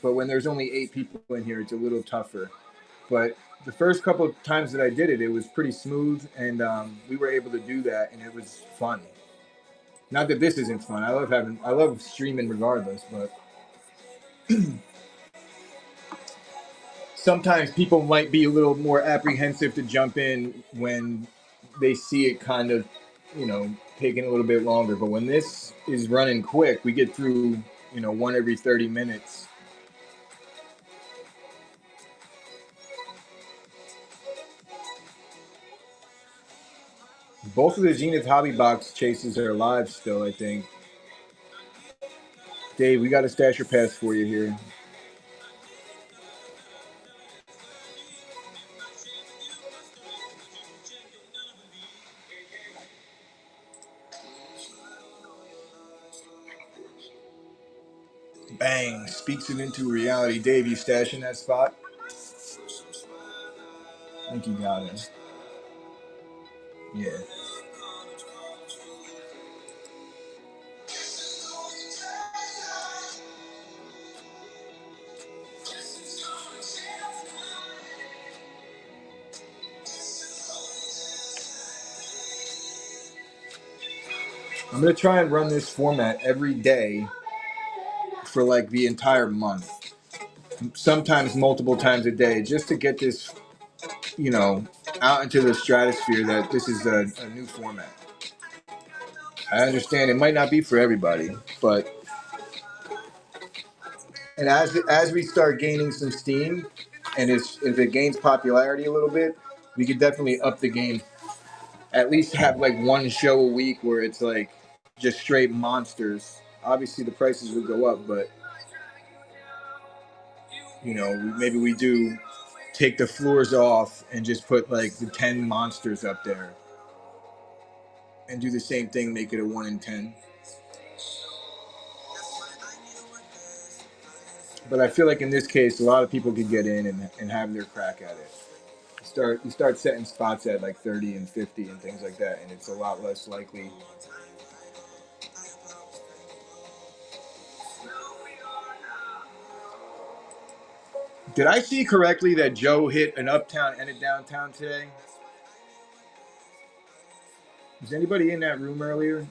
but when there's only 8 people in here, it's a little tougher. But the first couple of times that I did it, it was pretty smooth, and we were able to do that, and it was fun. Not that this isn't fun. I love streaming regardless, but sometimes people might be a little more apprehensive to jump in when they see it kind of, taking a little bit longer. But when this is running quick, we get through, one every 30 minutes. Both of the Zenith Hobby Box chases are live still, I think. Dave, we got a Stash Your Pass for you here. Bang, speaks it into reality. Dave, you stashing that spot? I think you got it. Yeah. I'm gonna try and run this format every day for like the entire month. Sometimes multiple times a day, just to get this, you know, out into the stratosphere that this is a new format. I understand it might not be for everybody, but and as we start gaining some steam, and if it gains popularity a little bit, we could definitely up the game. At least have like one show a week where it's like just straight monsters. Obviously, the prices would go up, but you know, maybe we do take the floors off and just put like the 10 monsters up there and do the same thing, make it a 1 in 10. But I feel like in this case, a lot of people could get in and have their crack at it. You start setting spots at like 30 and 50 and things like that, and it's a lot less likely. Did I see correctly that Joe hit an uptown and a downtown today? Was anybody in that room earlier?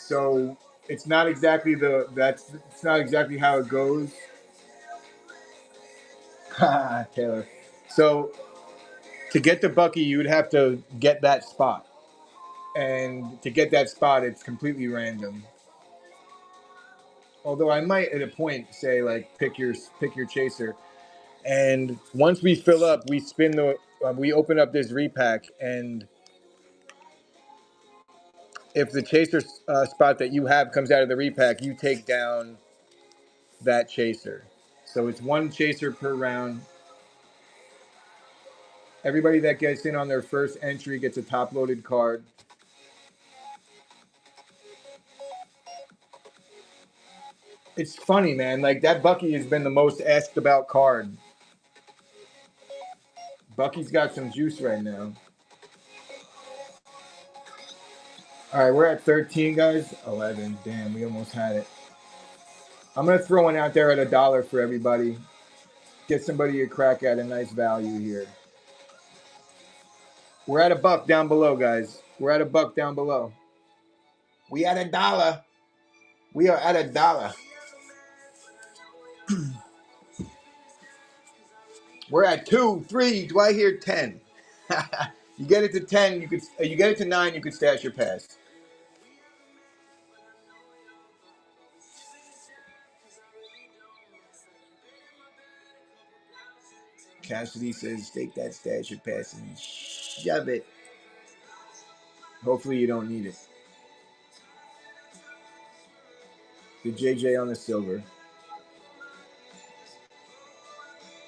So it's not exactly it's not exactly how it goes. Taylor. So to get to Bucky, you would have to get that spot, and to get that spot, it's completely random. Although I might at a point say like pick your chaser, and once we fill up, we spin we open up this repack, and if the chaser spot that you have comes out of the repack, you take down that chaser. So it's one chaser per round. Everybody that gets in on their first entry gets a top loaded card. It's funny, man. Like that Bucky has been the most asked about card. Bucky's got some juice right now. All right, we're at 13, guys. 11. Damn, we almost had it. I'm going to throw one out there at $1 for everybody. Get somebody a crack at a nice value here. We're at $1 down below, guys. We're at $1 down below. We at $1. We are at $1. We're at 2, 3. Do I hear 10? You get it to 10, you get it to 9, you could stash your pass. Cassidy says, take that stash your pass and shove it. Hopefully you don't need it. The JJ on the silver.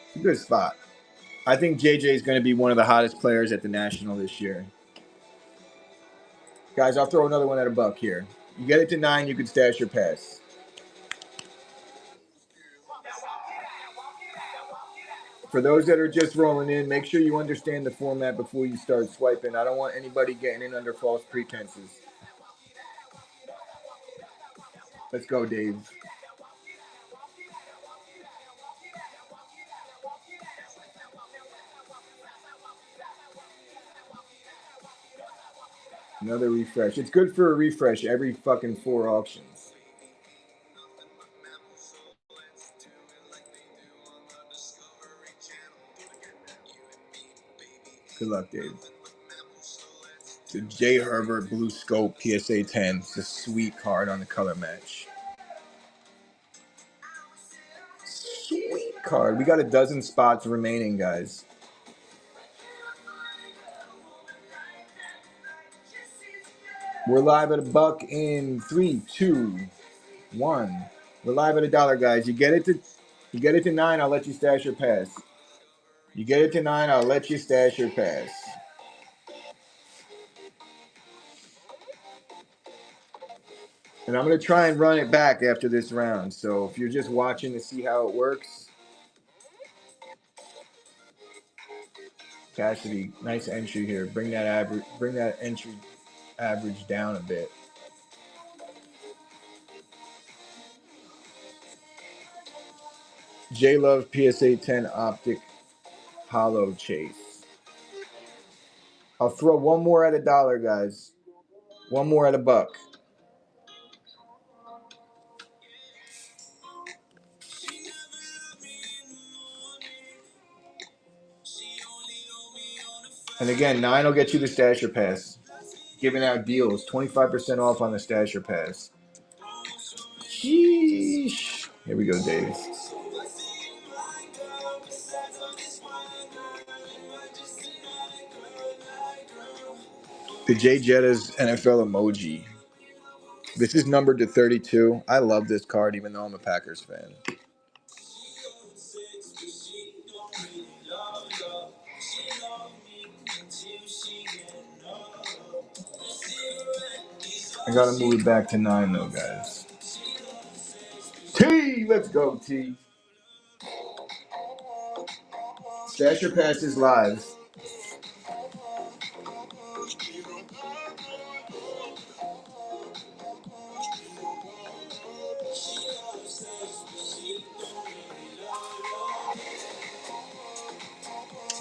It's a good spot. I think JJ is going to be one of the hottest players at the National this year. Guys, I'll throw another one at $1 here. You get it to 9, you can stash your pass. For those that are just rolling in, make sure you understand the format before you start swiping. I don't want anybody getting in under false pretenses. Let's go, Dave. Another refresh. It's good for a refresh every fucking 4 auctions. Good luck, Dave. The J. Herbert Blue Scope PSA 10. It's a sweet card on the color match. Sweet card. We got a dozen spots remaining, guys. We're live at a buck in 3, 2, 1. We're live at $1, guys. You get it to 9, I'll let you stash your pass. You get it to 9, I'll let you stash your pass. And I'm going to try and run it back after this round. So if you're just watching to see how it works. Cassidy, nice entry here. Bring that entry average down a bit. J Love PSA 10 Optic Hollow Chase. I'll throw one more at $1, guys. One more at $1. And again, 9 will get you the stasher pass. Giving out deals, 25% off on the stasher pass. Sheesh. Here we go, Dave. The J Jetta's NFL emoji. This is numbered to 32. I love this card, even though I'm a Packers fan. I gotta move it back to 9, though, guys. T, let's go, T. Stasher Pass is live.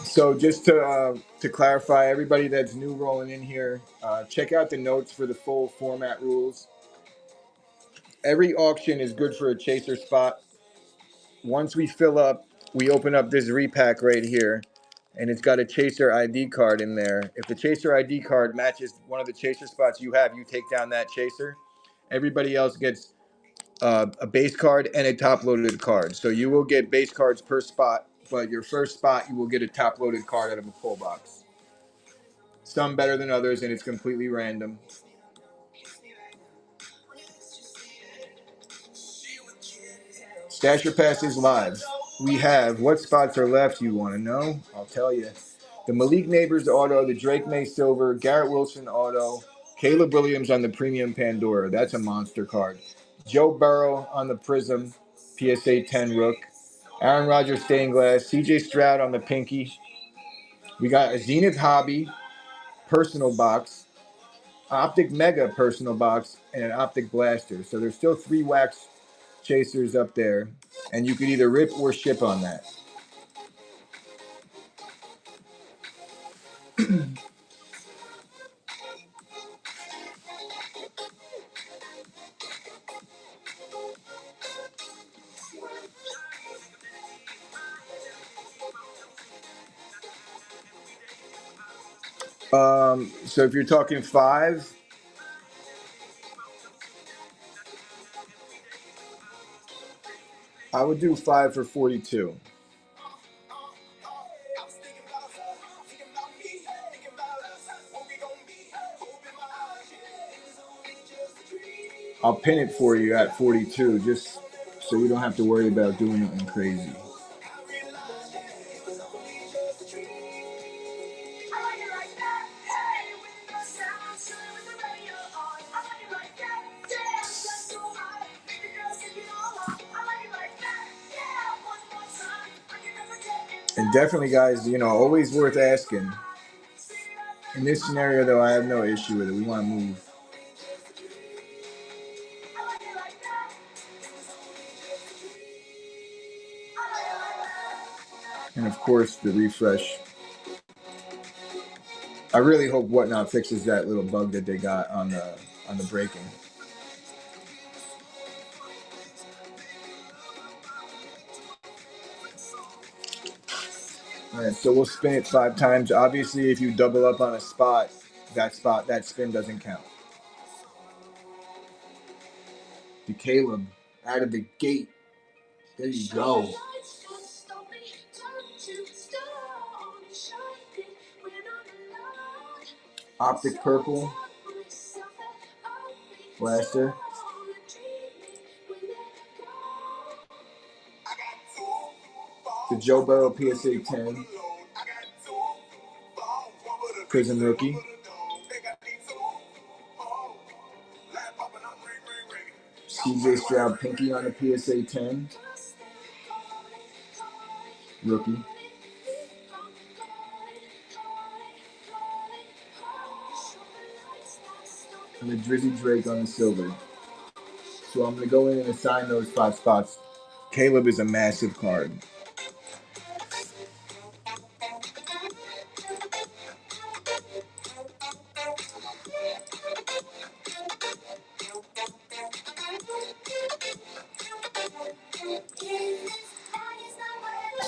So just to clarify, everybody that's new rolling in here, check out the notes for the full format rules. Every auction is good for a chaser spot. Once we fill up, we open up this repack right here, and it's got a chaser ID card in there. If the chaser ID card matches one of the chaser spots you have, you take down that chaser. Everybody else gets a base card and a top-loaded card. So you will get base cards per spot, but your first spot, you will get a top-loaded card out of a pull box. Some better than others, and it's completely random. Stasher Pass is live. We have what spots are left, you want to know? I'll tell you. The Malik Neighbors auto, the Drake May Silver, Garrett Wilson auto, Caleb Williams on the Premium Pandora. That's a monster card. Joe Burrow on the Prism, PSA 10 Rook. Aaron Rodgers Stained Glass, CJ Stroud on the Pinky. We got a Zenith Hobby personal box, Optic Mega personal box, and an Optic Blaster. So there's still 3 wax chasers up there, and you could either rip or ship on that. So if you're talking 5, I would do 5 for 42. I'll pin it for you at 42, just so you don't have to worry about doing anything crazy. And definitely, guys, always worth asking. In this scenario, though, I have no issue with it. We want to move. And, of course, the refresh. I really hope Whatnot fixes that little bug that they got on the breaking. All right, so we'll spin it 5 times. Obviously, if you double up on a spot, that spin doesn't count. To Caleb, out of the gate. There you go. Optic Purple. Blaster. The Joe Burrow PSA 10. Prism Rookie. CJ Stroud Pinky on a PSA 10. Rookie. And the Drizzy Drake on the silver. So I'm going to go in and assign those 5 spots. Caleb is a massive card.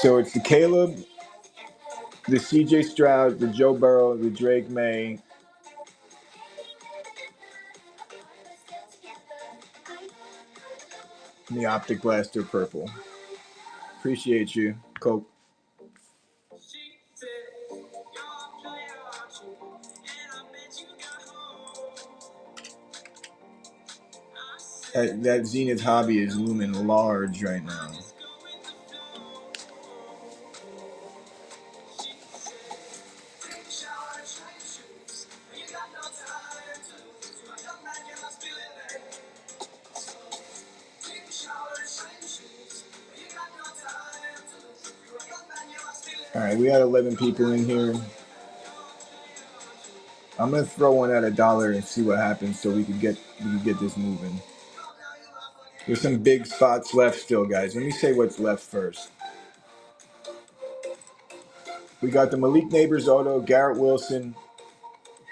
So it's the Caleb, the CJ Stroud, the Joe Burrow, the Drake May, and the Optic Blaster purple. Appreciate you, Coke. That Zenith Hobby is looming large right now. All right, we had 11 people in here. I'm gonna throw one at $1 and see what happens, so we can get this moving. There's some big spots left still, guys. Let me say what's left first. We got the Malik Neighbors auto, Garrett Wilson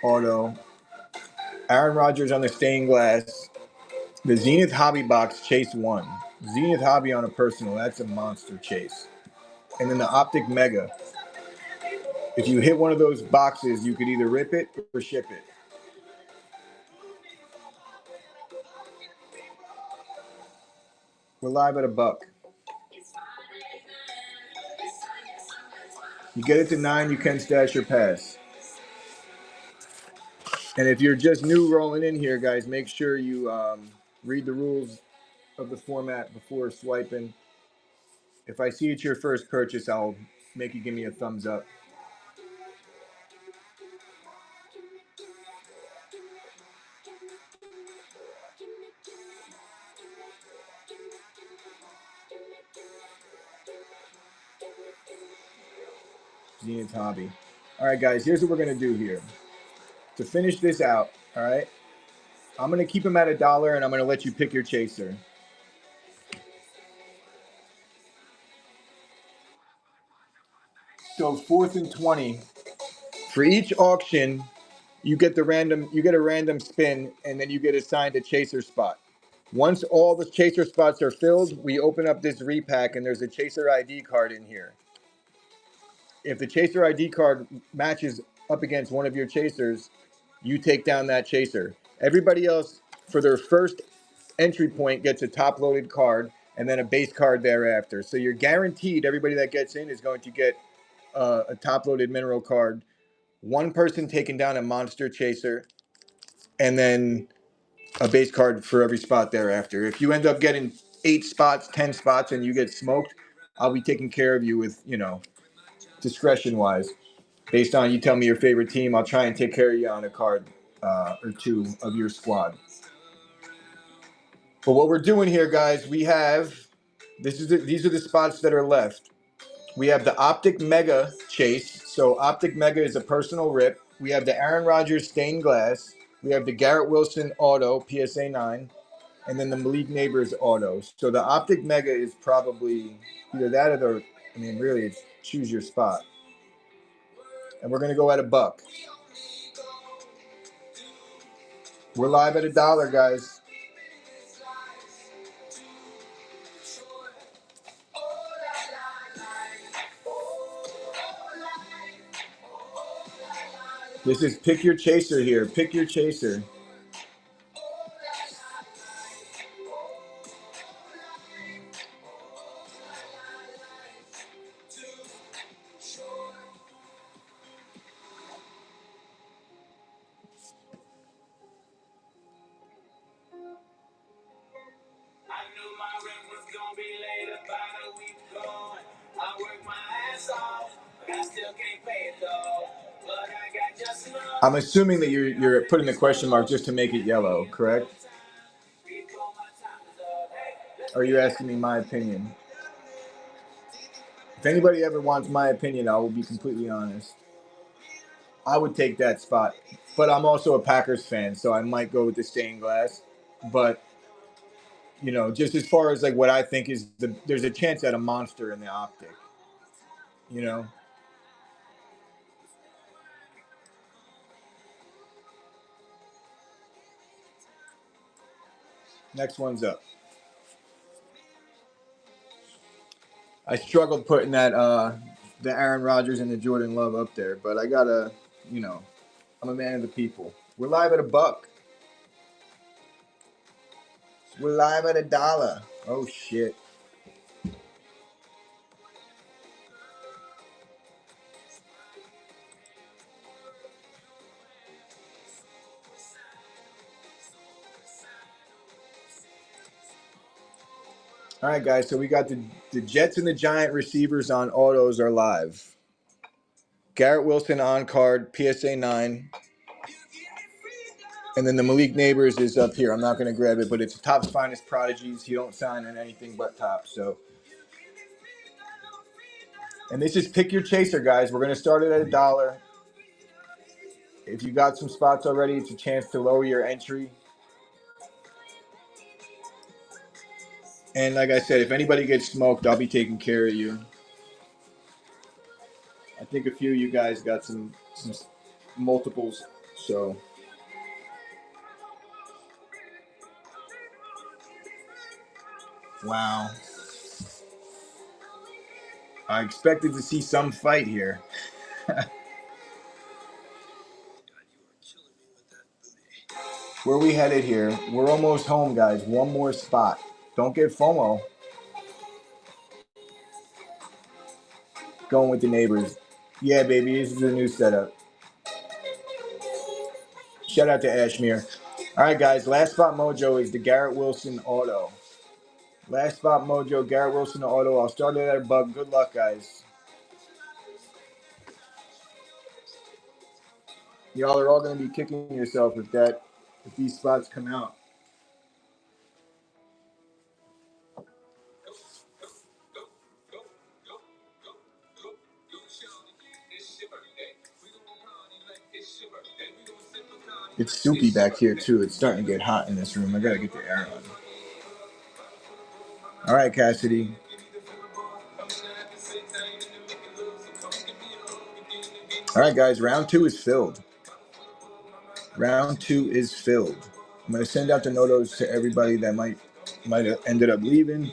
auto, Aaron Rodgers on the stained glass, the Zenith Hobby box Chase 1. Zenith Hobby on a personal, that's a monster chase. And then the Optic Mega. If you hit one of those boxes, you could either rip it or ship it. We're live at $1. You get it to 9, you can stash your pass. And if you're just new rolling in here, guys, make sure you read the rules of the format before swiping. If I see it's your first purchase, I'll make you give me a thumbs up. Zenith Hobby. All right, guys, here's what we're going to do here. To finish this out, all right, I'm going to keep them at $1 and I'm going to let you pick your chaser. So 4th and 20. For each auction, you get a random spin, and then you get assigned a chaser spot. Once all the chaser spots are filled, we open up this repack, and there's a chaser ID card in here. If the chaser ID card matches up against one of your chasers, you take down that chaser. Everybody else, for their first entry point, gets a top-loaded card, and then a base card thereafter. So you're guaranteed everybody that gets in is going to get a top-loaded mineral card. One person taking down a monster chaser, and then a base card for every spot thereafter. If you end up getting 8 spots, 10 spots, and you get smoked, I'll be taking care of you with, discretion-wise. Based on you tell me your favorite team, I'll try and take care of you on a card or 2 of your squad. But what we're doing here, guys, we have these are the spots that are left. We have the Optic Mega Chase. So Optic Mega is a personal rip. We have the Aaron Rodgers stained glass. We have the Garrett Wilson auto, PSA 9. And then the Malik Neighbors auto. So the Optic Mega is probably either that or really it's choose your spot. And we're going to go at $1. We're live at $1, guys. This is pick your chaser here. Pick your chaser. I'm assuming that you're putting the question mark just to make it yellow, correct? Or are you asking me my opinion? If anybody ever wants my opinion, I will be completely honest. I would take that spot, but I'm also a Packers fan, so I might go with the stained glass. But just as far as like what I think is there's a chance at a monster in the optic. You know, next one's up. I struggled putting that the Aaron Rodgers and the Jordan Love up there, but I gotta, you know, I'm a man of the people. We're live at $1. We're live at $1. Oh shit. All right, guys. So we got the Jets and the Giant receivers on autos are live. Garrett Wilson on card, PSA 9. And then the Malik Neighbors is up here. I'm not going to grab it, but it's Topps Finest Prodigies. He don't sign on anything but Topps. So, and this is pick your chaser, guys. We're going to start it at $1. If you got some spots already, it's a chance to lower your entry. And like I said, if anybody gets smoked, I'll be taking care of you. I think a few of you guys got some multiples. So, wow. I expected to see some fight here. Where we headed here? We're almost home, guys. One more spot. Don't get FOMO. Going with the Neighbors. Yeah, baby, this is a new setup. Shout out to Ashmere. All right, guys. Last spot mojo is the Garrett Wilson auto. Last spot mojo, Garrett Wilson auto. I'll start it at $1. Good luck, guys. Y'all are all going to be kicking yourself if these spots come out. It's soupy back here too. It's starting to get hot in this room. I gotta get the air on. All right, Cassidy. All right, guys. Round 2 is filled. Round 2 is filled. I'm gonna send out the notos to everybody that might have ended up leaving,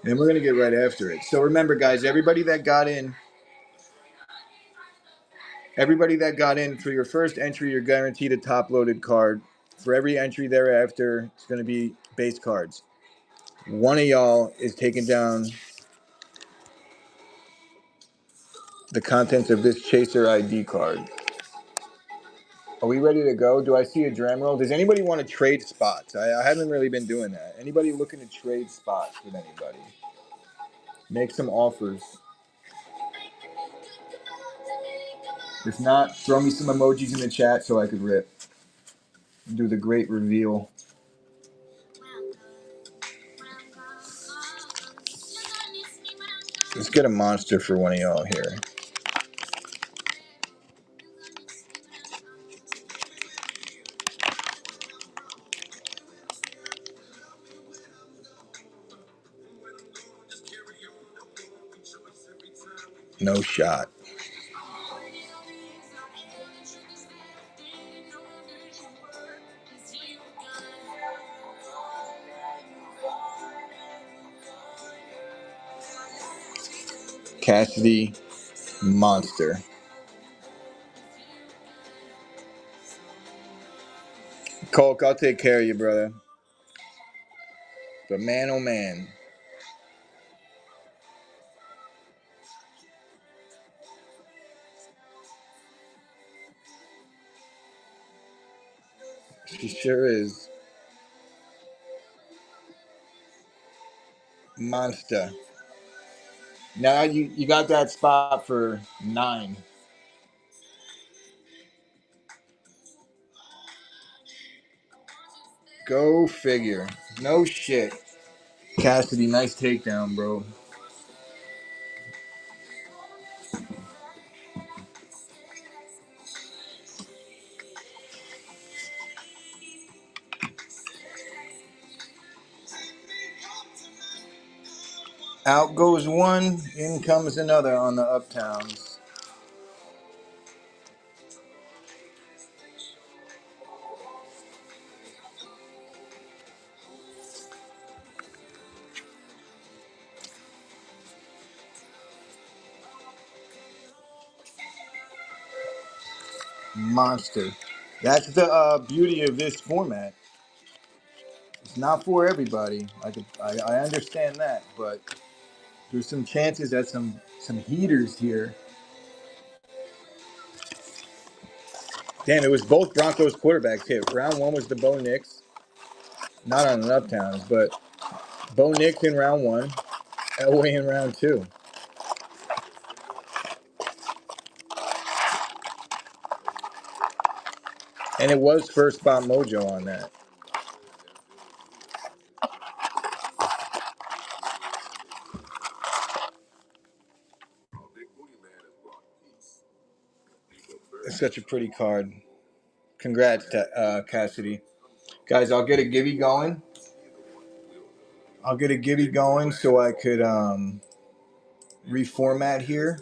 and we're gonna get right after it. So remember, guys, everybody that got in for your first entry, you're guaranteed a top-loaded card. For every entry thereafter, it's gonna be base cards. One of y'all is taking down the contents of this Chaser ID card. Are we ready to go? Do I see a dram roll? Does anybody want to trade spots? I haven't really been doing that. Anybody looking to trade spots with anybody? Make some offers. If not, throw me some emojis in the chat so I could rip. Do the great reveal. Let's get a monster for one of y'all here. No shot. Cassidy, monster. Coke, I'll take care of you, brother. But man, oh man. She sure is. Monster. Now you got that spot for 9. Go figure. No shit. Cassidy, nice takedown, bro. Out goes one, in comes another on the Uptowns. Monster. That's the beauty of this format. It's not for everybody. I understand that, but there's some chances at some heaters here. Damn, it was both Broncos quarterbacks hit. Round one was the Bo Nix, not on an Uptowns, but Bo Nix in round one, Elway in round two. And it was first spot mojo on that. It's such a pretty card. Congrats, Cassidy. Guys, I'll get a Gibby going. So I could reformat here.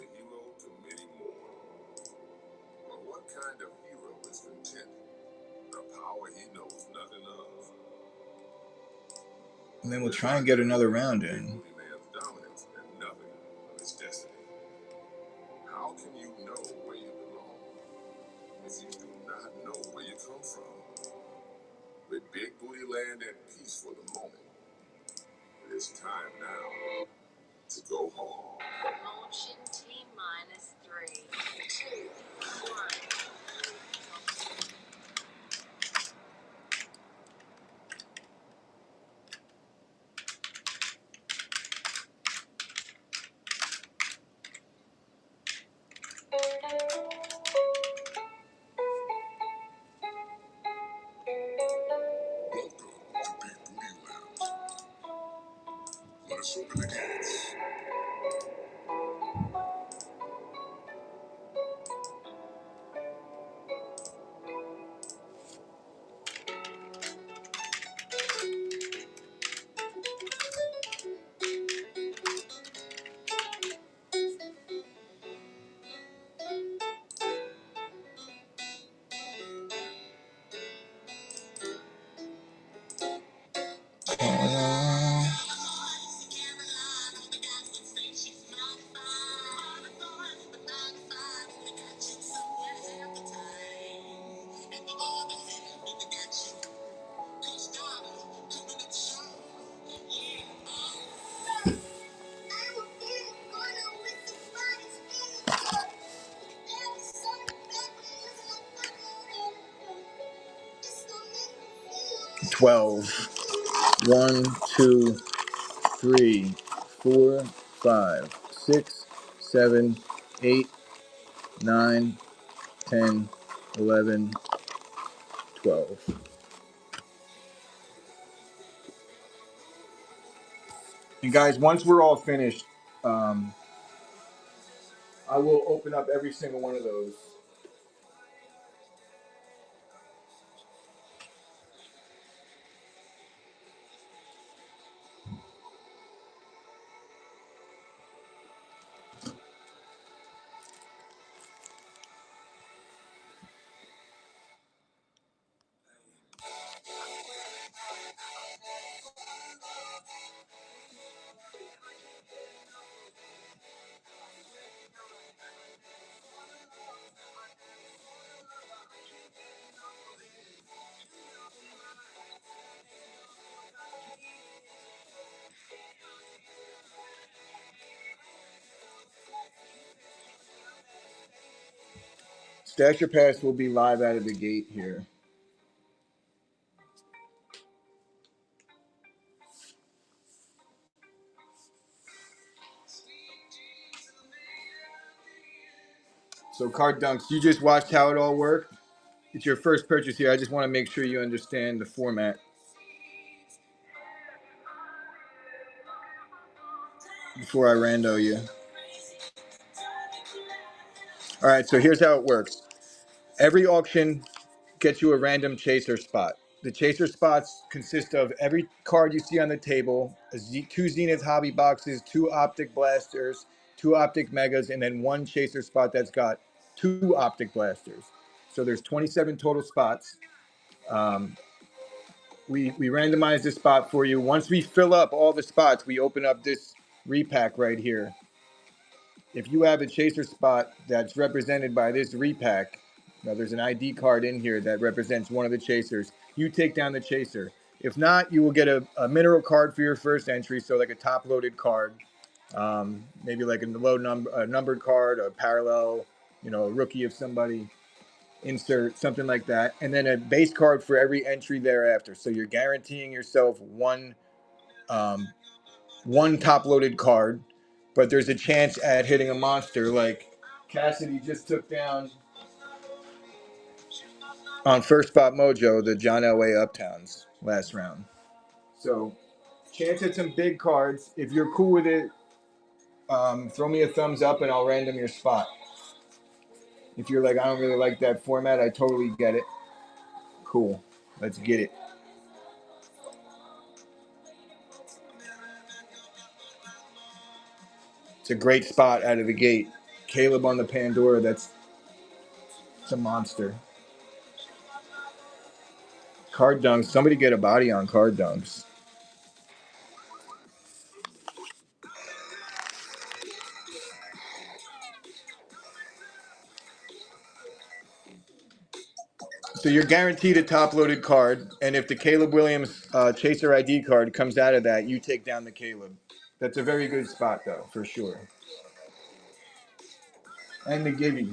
And then we'll try and get another round in. How can you know where you belong if you do not know where you come from? With Big Booty Land at peace for the moment, it is time now to go home. Motion T minus 3, 2, 1. 12. 1, 2, 3, 4, 5, 6, 7, 8, 9, 10, 11, 12. And guys, once we're all finished, I will open up every single one of those. Stash Your Pass will be live out of the gate here. So Card Dunks, you just watched how it all worked. It's your first purchase here. I just want to make sure you understand the format. before I rando you. All right, so here's how it works. Every auction gets you a random chaser spot. The chaser spots consist of every card you see on the table, two Zenith hobby boxes, two optic blasters, two optic megas, and then one chaser spot that's got two optic blasters. So there's 27 total spots. Um, we randomize this spot for you. Once we fill up all the spots, we open up this repack right here. If you have a chaser spot that's represented by this repack, now there's an ID card in here that represents one of the chasers, you take down the chaser. If not, you will get a mineral card for your first entry, so like a top-loaded card, maybe like a numbered card, a parallel, a rookie of somebody, insert, something like that, and then a base card for every entry thereafter. So you're guaranteeing yourself one top-loaded card, but there's a chance at hitting a monster like Cassidy just took down on First Spot Mojo, the John Elway Uptowns last round. So chance at some big cards. If you're cool with it, throw me a thumbs up and I'll random your spot. If you're like, I don't really like that format, I totally get it. Cool. Let's get it. It's a great spot out of the gate. Caleb on the Pandora, it's a monster. Card dunks. Somebody get a body on card dunks. So you're guaranteed a top-loaded card, and if the Caleb Williams Chaser ID card comes out of that, you take down the Caleb. That's a very good spot, though, for sure. And the Gibby.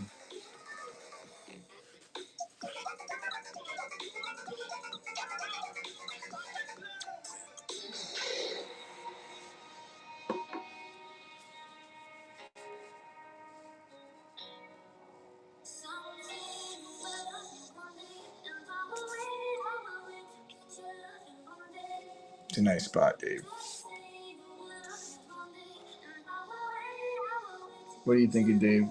It's a nice spot, Dave. What are you thinking, Dave?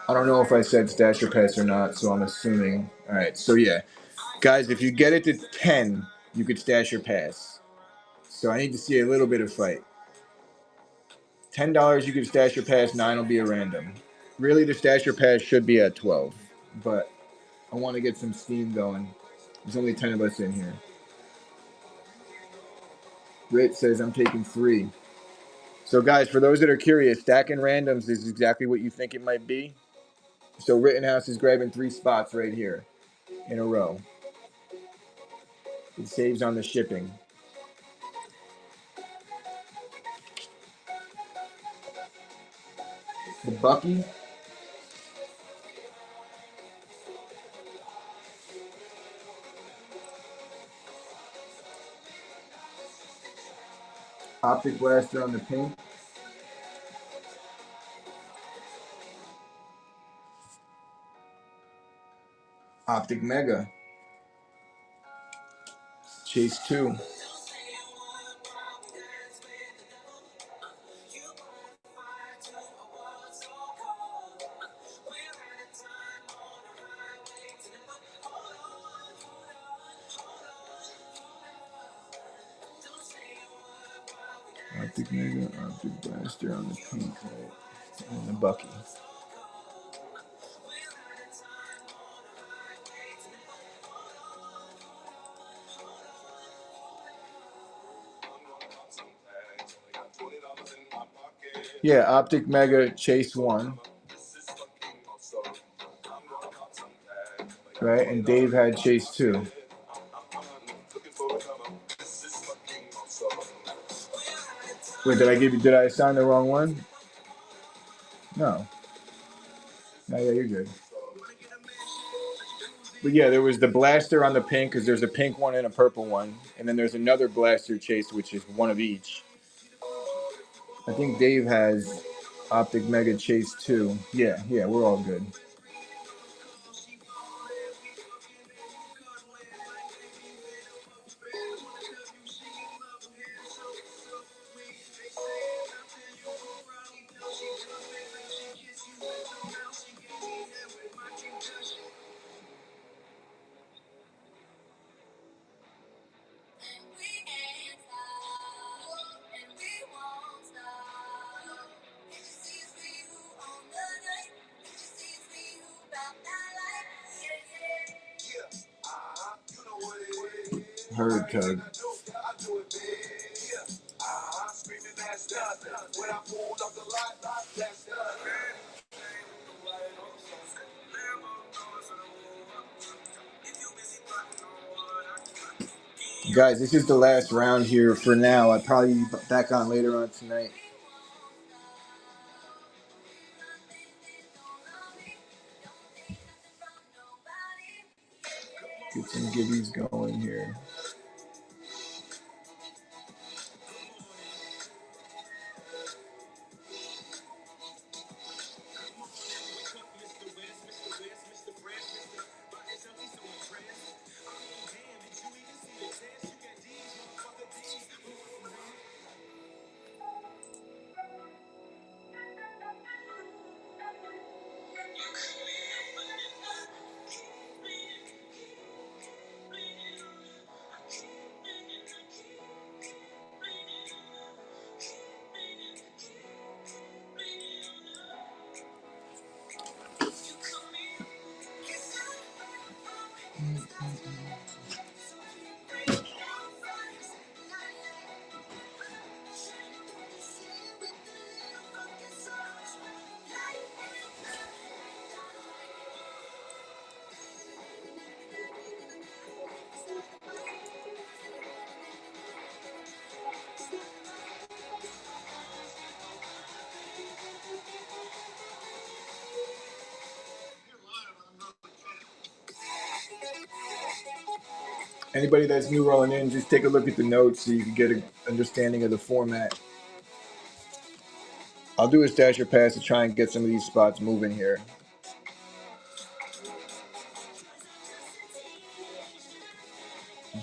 I don't know if I said stash or pass or not, so I'm assuming. All right, so yeah. Guys, if you get it to 10, you could stash your pass. So I need to see a little bit of fight. $10, you could stash your pass. 9 will be a random. Really, the stash your pass should be at 12, but I want to get some steam going. There's only 10 of us in here. Rit says I'm taking 3. So guys, for those that are curious, stacking randoms is exactly what you think it might be. So Rittenhouse is grabbing 3 spots right here in a row. It saves on the shipping. The Bucky. Optic Blaster on the pink. Optic Mega. Chase 2. Optic Mega, Optic Blaster on the pink, right? And the Bucky. Yeah, Optic Mega Chase 1. Right, and Dave had Chase 2. Wait, did I assign the wrong one? No. No, yeah, you're good. But yeah, there was the blaster on the pink, because there's a pink one and a purple one. And then there's another blaster chase, which is one of each. I think Dave has Optic Mega Chase 2. Yeah, we're all good. herd tug. Guys, this is the last round here for now. I'll probably be back on later on tonight. Get some gibbies going here. Anybody that's new rolling in, just take a look at the notes so you can get an understanding of the format. I'll do a stasher pass to try and get some of these spots moving here.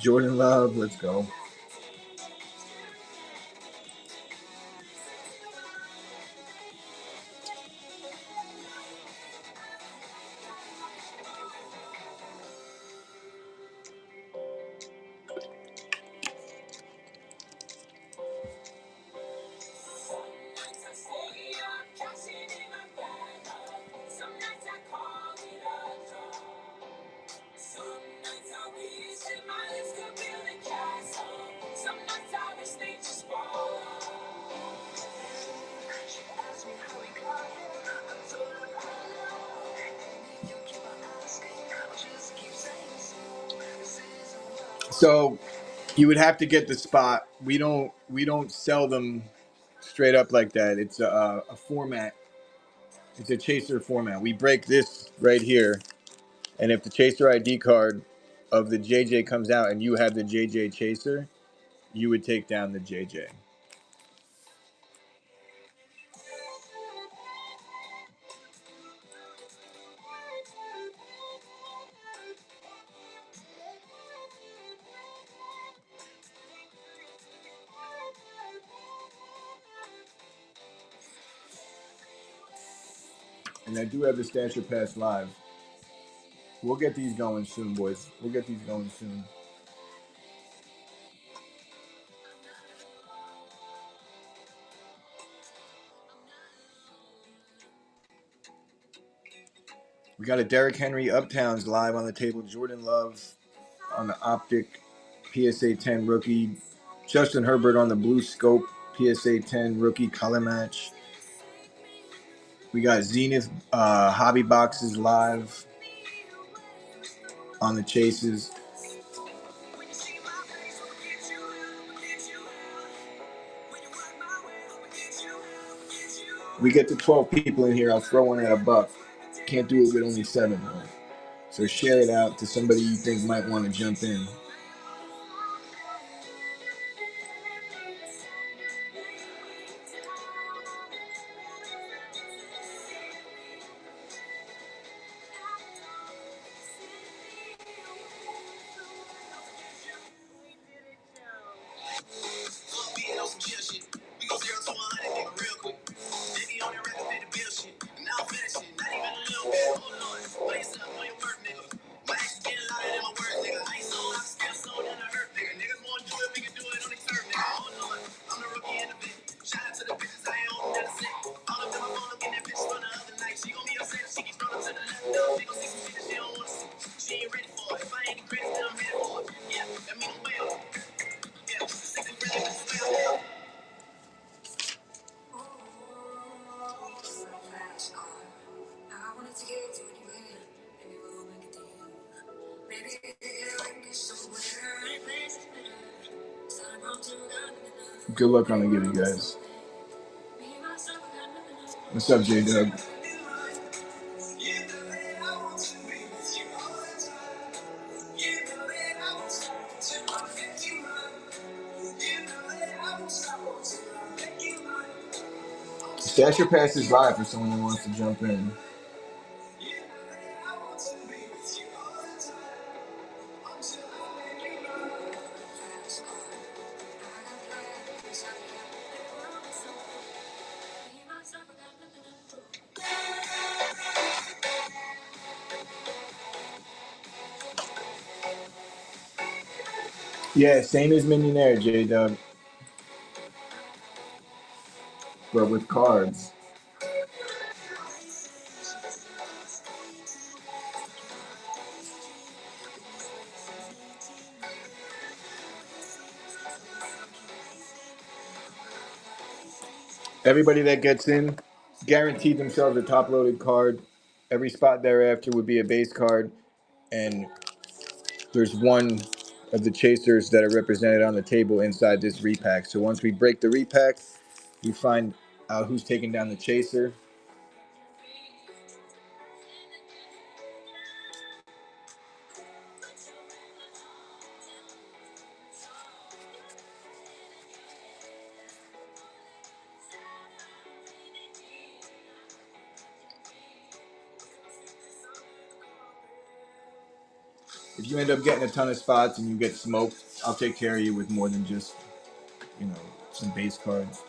Jordan Love, let's go. So you would have to get the spot. We don't sell them straight up like that. It's a format. It's a chaser format. We break this right here, and if the chaser ID card of the JJ comes out and you have the JJ chaser, you would take down the JJ. And I do have the Stasher Pass live. We'll get these going soon, boys. We'll get these going soon. We got a Derrick Henry Uptowns live on the table. Jordan Love on the Optic PSA 10 rookie. Justin Herbert on the Blue Scope PSA 10 rookie color match. We got Zenith Hobby Boxes live on the chases. We get to 12 people in here. I'll throw one at $1. Can't do it with only 7 though. So share it out to somebody you think might want to jump in. Good luck on the giving, guys. What's up, J Dub? Stash your pass is live for someone who wants to jump in. Yeah, same as Millionaire, J Dub, but with cards. Everybody that gets in guaranteed themselves a top loaded card. Every spot thereafter would be a base card, and there's one of the chasers that are represented on the table inside this repack. So once we break the repack, we find out who's taking down the chaser. If you end up getting a ton of spots and you get smoked, I'll take care of you with more than just, some base cards.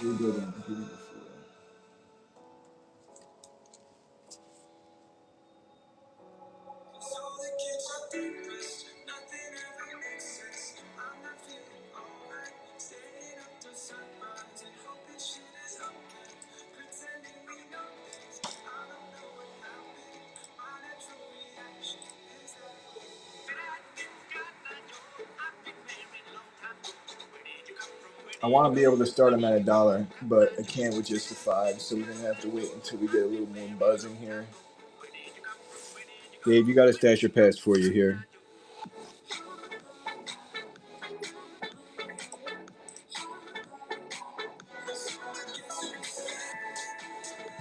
You're good on computer before. I want to be able to start them at $1, but I can't with just the 5, so we're going to have to wait until we get a little more buzz in here. Dave, you got to stash your pass for you here.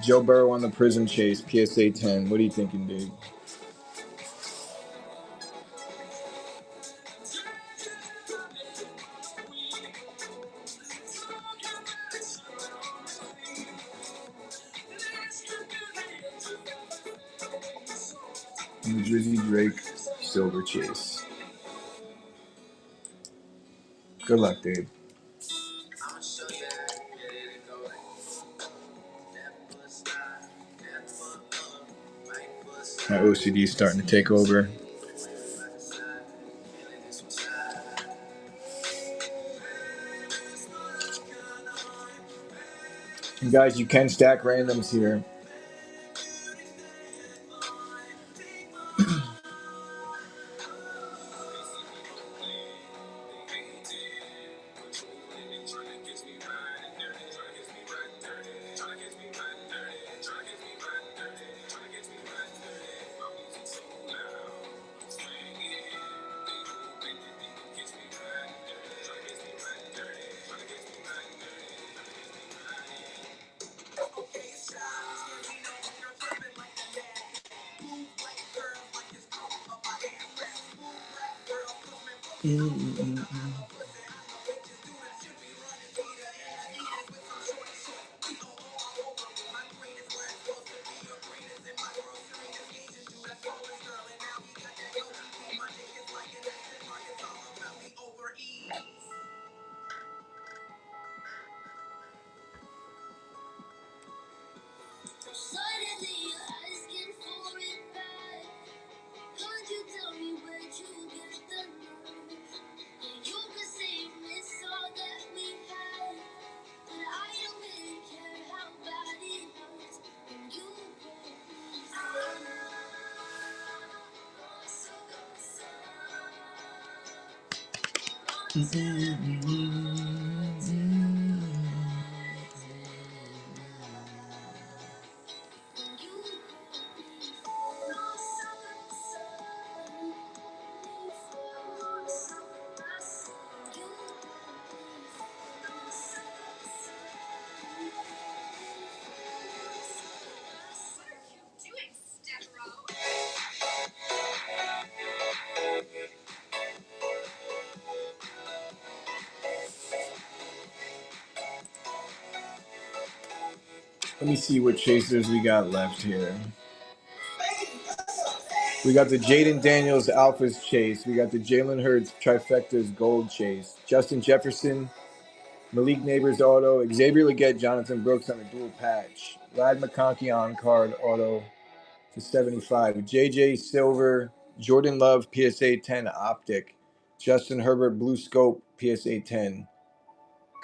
Joe Burrow on the prison chase, PSA 10. What are you thinking, Dave? New Jersey Drake, Silver Chase. Good luck, Dave. My OCD is starting to take over. And guys, you can stack randoms here. Let me see what chasers we got left here. We got the Jaden Daniels Alphas chase. We got the Jalen Hurts Trifecta's Gold chase. Justin Jefferson, Malik Neighbors auto. Xavier Legette, Jonathan Brooks on a dual patch. Lad McConkey on card auto to 75. JJ Silver, Jordan Love PSA 10 Optic. Justin Herbert Blue Scope PSA 10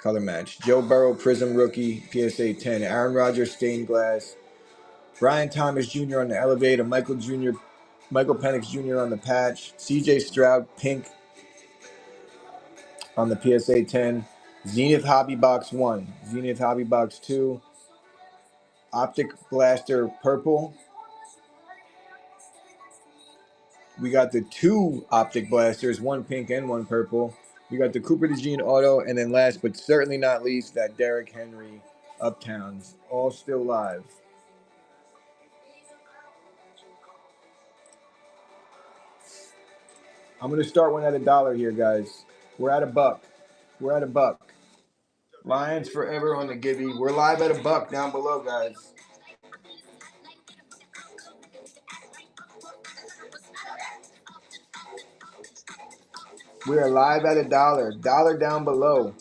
color match. Joe Burrow Prism Rookie PSA 10. Aaron Rodgers Stained Glass. Brian Thomas Jr. on the elevator. Michael Penix Jr. on the patch. CJ Stroud Pink on the PSA 10. Zenith Hobby Box 1. Zenith Hobby Box 2. Optic Blaster Purple. We got the two Optic Blasters, one pink and one purple. We got the Cooper DeJean Auto. And then last but certainly not least, that Derrick Henry Uptowns. All still live. I'm going to start one at $1 here, guys. We're at $1. We're at $1. Lions forever on the Gibby. We're live at $1 down below, guys. We are live at $1. Dollar down below.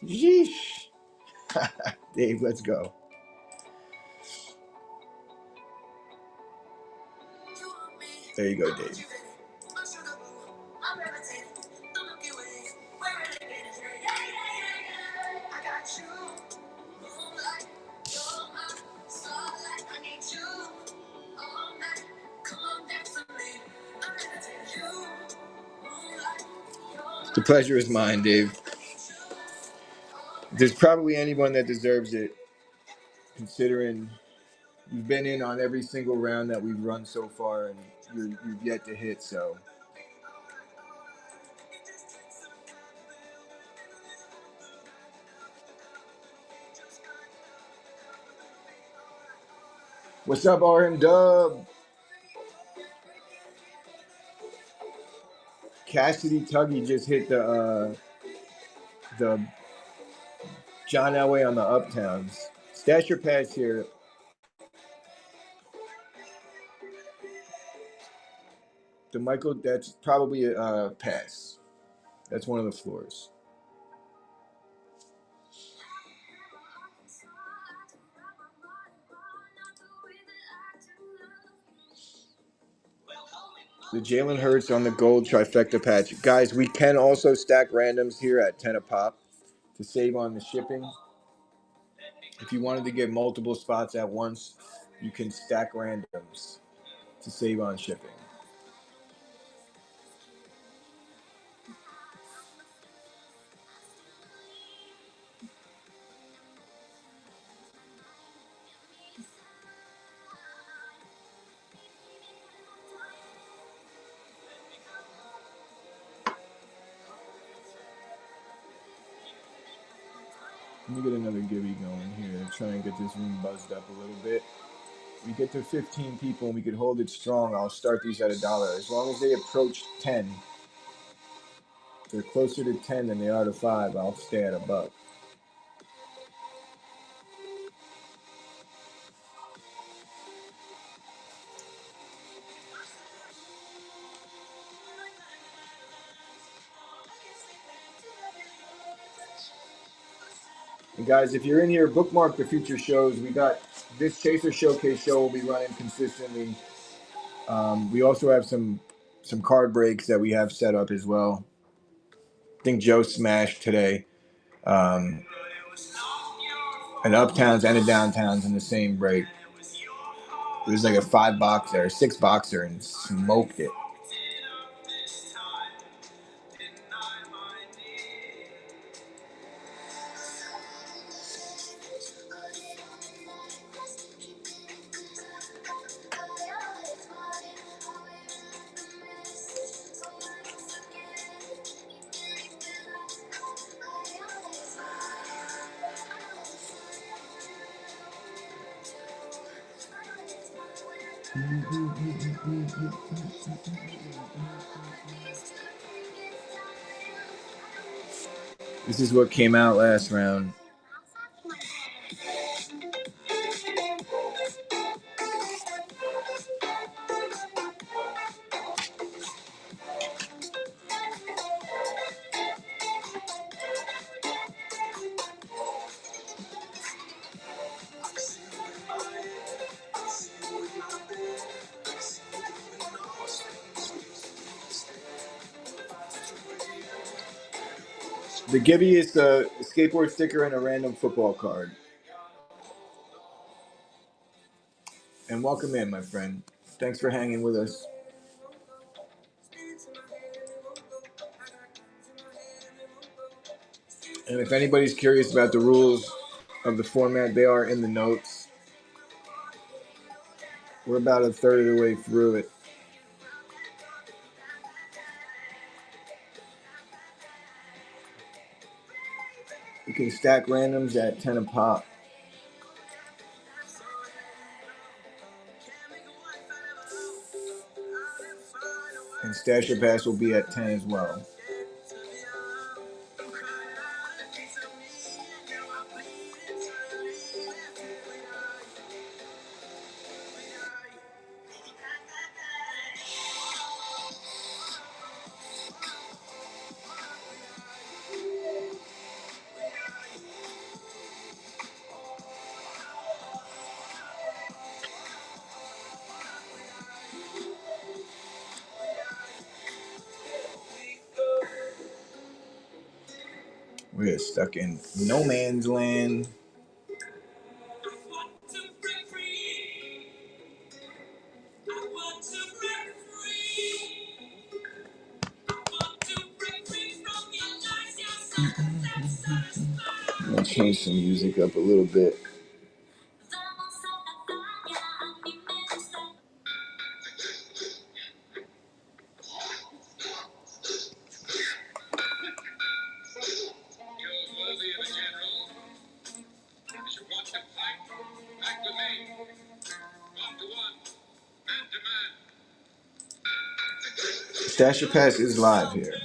Yeesh. Dave, let's go. There you go, Dave. The pleasure is mine, Dave. There's probably anyone that deserves it, considering you've been in on every single round that we've run so far, and you've yet to hit, so. What's up, RM Dub? Cassidy Tuggy just hit the John Elway on the Uptowns. Stash your pads here. The Michael, that's probably a pass. That's one of the floors. The Jalen Hurts on the gold trifecta patch. Guys, we can also stack randoms here at 10 a pop to save on the shipping. If you wanted to get multiple spots at once, you can stack randoms to save on shipping. Let me get another Gibby going here. Try and get this room buzzed up a little bit. We get to 15 people and we can hold it strong. I'll start these at $1. As long as they approach 10, if they're closer to 10 than they are to 5, I'll stay at $1. And guys, if you're in here, bookmark the future shows. We got this Chaser Showcase show will be running consistently. We also have some card breaks that we have set up as well. I think Joe smashed today. An Uptowns and a Downtowns in the same break. It was like a 5 boxer, 6 boxer, and smoked it. This is what came out last round. The Gibby is a skateboard sticker and a random football card. And welcome in, my friend. Thanks for hanging with us. And if anybody's curious about the rules of the format, they are in the notes. We're about a third of the way through it. You can stack randoms at 10 a pop. And Stash Your Pass will be at 10 as well. We're stuck in no man's land. I'm gonna change some music up a little bit. Stash Your Pass is live here.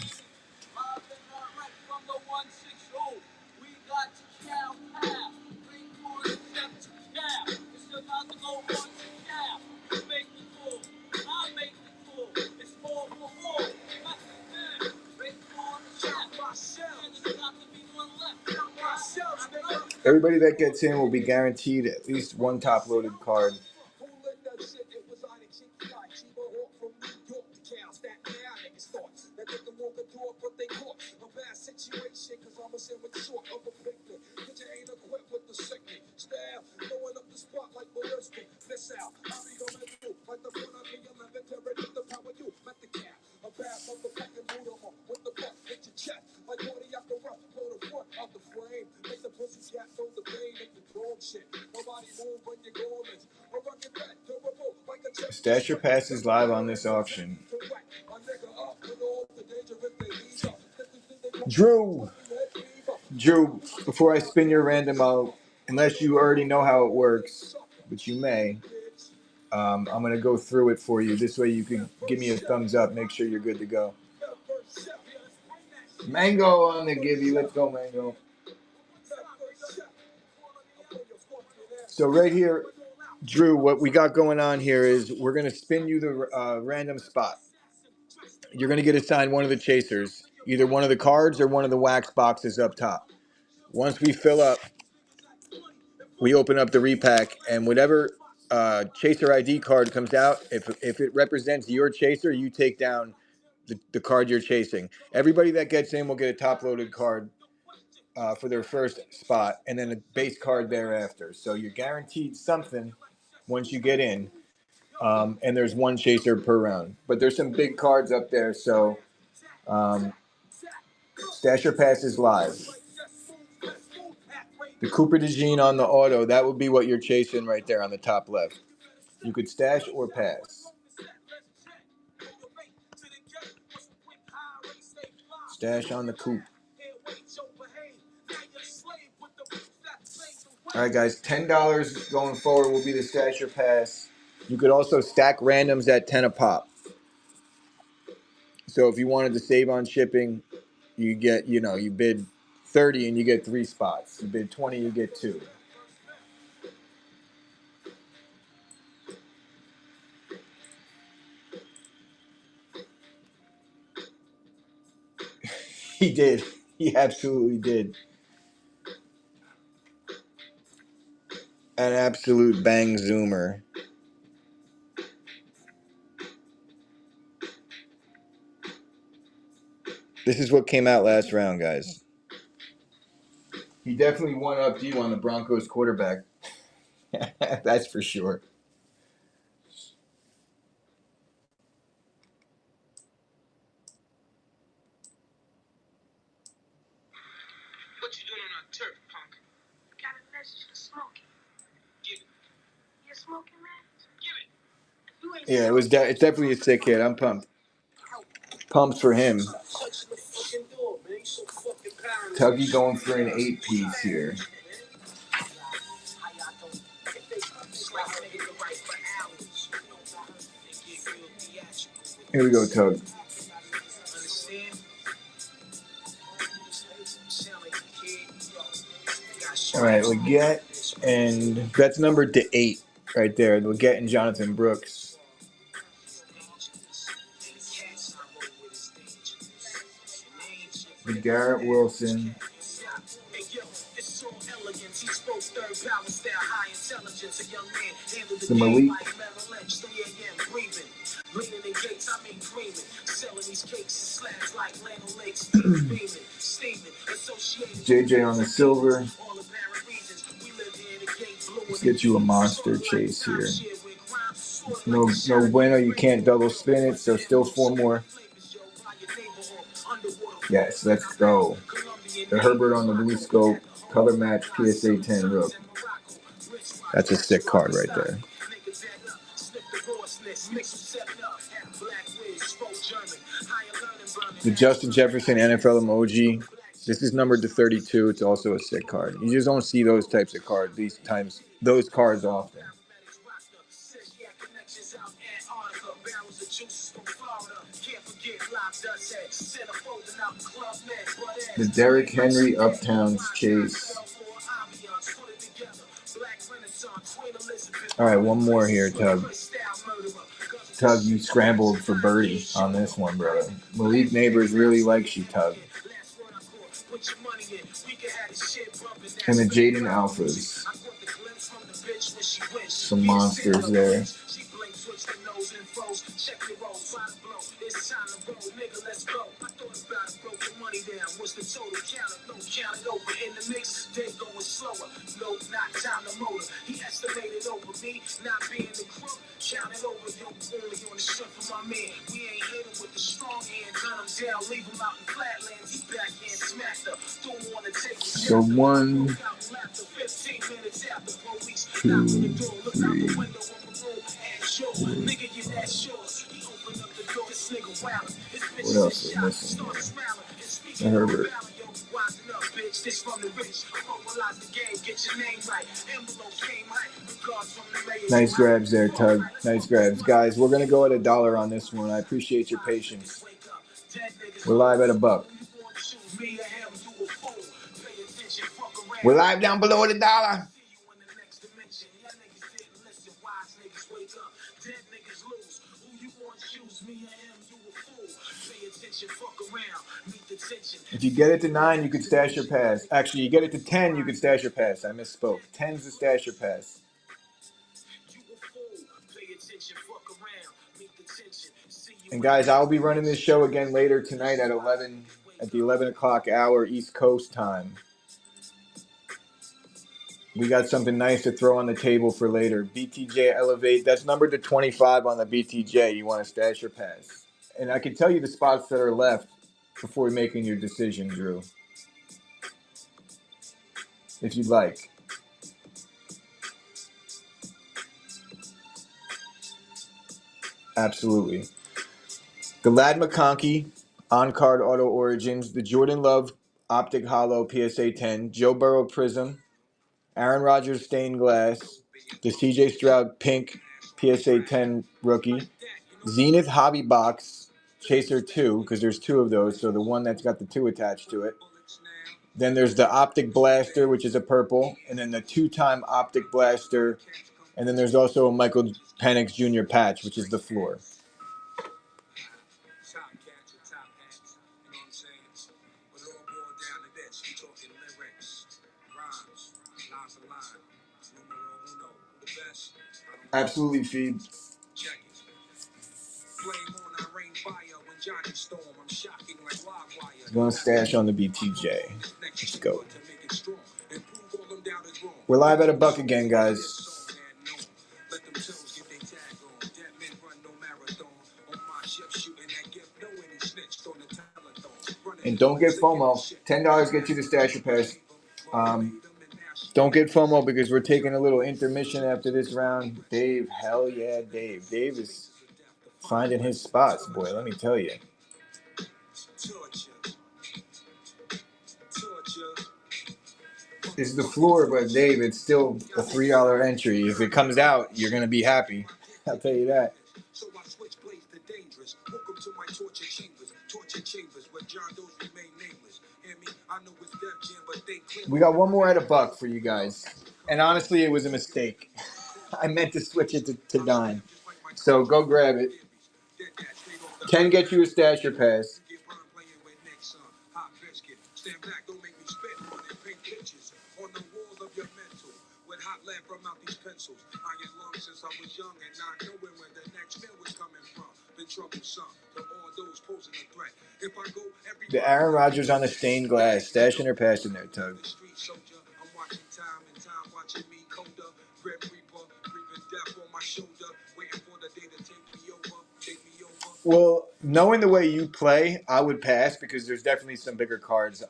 Everybody that gets in will be guaranteed at least one top-loaded card. Stash Your Pass is live on this auction. Drew, before I spin your random out, unless you already know how it works, but you may, I'm going to go through it for you. This way you can give me a thumbs up, make sure you're good to go. Mango on the Gibby. Let's go, Mango. So right here, Drew, what we got going on here is we're going to spin you the random spot. You're going to get assigned one of the chasers, either one of the cards or one of the wax boxes up top. Once we fill up, we open up the repack, and whatever chaser ID card comes out, if it represents your chaser, you take down the card you're chasing. Everybody that gets in will get a top-loaded card for their first spot, and then a base card thereafter. So you're guaranteed something once you get in, and there's one chaser per round. But there's some big cards up there, so Stash Your Pass is live. The Cooper DeJean on the auto, that would be what you're chasing right there on the top left. You could stash or pass. Stash on the coupe. All right, guys, $10 going forward will be the Stash Your Pass. You could also stack randoms at 10 a pop. So if you wanted to save on shipping, you get, you bid 30 and you get 3 spots. You bid 20, you get 2. He did. He absolutely did. An absolute bang zoomer. This is what came out last round, guys. He definitely one-upped you on the Broncos quarterback. That's for sure. What you doing on turf, punk? Got a message for Smokey. Give it. You smoking, man? Give it. Yeah, it's definitely a sick hit. I'm pumped. Pumped for him. Tuggy going for an 8-piece here. Here we go, Tug. All right, Leggett, and that's numbered to 8 right there. Leggett and Jonathan Brooks. Garrett Wilson. The Malik. JJ on the silver. Let's get you a monster chase here. No bueno, you can't double spin it, so still 4 more. Yes, let's go. The Herbert on the blue scope, color match PSA 10 Rook. That's a sick card right there. The Justin Jefferson NFL emoji. This is numbered to 32. It's also a sick card. You just don't see those types of cards those cards often. The Derrick Henry Uptowns chase. All right, one more here, Tug. Tug, you scrambled for birdie on this one, brother. Malik Neighbors really likes you, Tug. And the Jaden Alphas. Some monsters there. So 1, 2, 3. What else is missing here? Herbert. Nice grabs there, Tug. Nice grabs. Guys, we're going to go at $1 on this one. I appreciate your patience. We're live at $1. We're live down below at $1. If you get it to 9, you can stash your pass. Actually, you get it to 10, you can stash your pass. I misspoke. 10's the stash your pass. And guys, I'll be running this show again later tonight at 11, at the 11 o'clock hour East Coast time. We got something nice to throw on the table for later. BTJ Elevate. That's numbered to 25 on the BTJ. You want to stash your pass. And I can tell you the spots that are left before making your decision, Drew. If you'd like. Absolutely. The Lad McConkey on-card auto origins. The Jordan Love Optic Hollow PSA 10. Joe Burrow Prism. Aaron Rodgers stained glass. The CJ Stroud pink PSA 10 rookie. Zenith Hobby Box Chaser 2, because there's two of those, so the one that's got the 2 attached to it. Then there's the Optic Blaster, which is a purple, and then the 2-time Optic Blaster, and then there's also a Michael Penix Jr. patch, which is the floor. Absolutely, Feed. Going to stash on the BTJ. Let's go. We're live at $1 again, guys. And don't get FOMO. $10 gets you the stasher pass. Don't get FOMO because we're taking a little intermission after this round. Dave, hell yeah, Dave. Dave is finding his spots, boy. Let me tell you. It's the floor, but Dave, it's still a $3 entry. If it comes out, you're gonna be happy. I'll tell you that. We got one more at $1 for you guys, and honestly, it was a mistake. I meant to switch it to Dime, so go grab it. 10 gets you a stasher pass. The Aaron Rodgers on the stained glass, stashing or passing there, Tug. Well, knowing the way you play, I would pass because there's definitely some bigger cards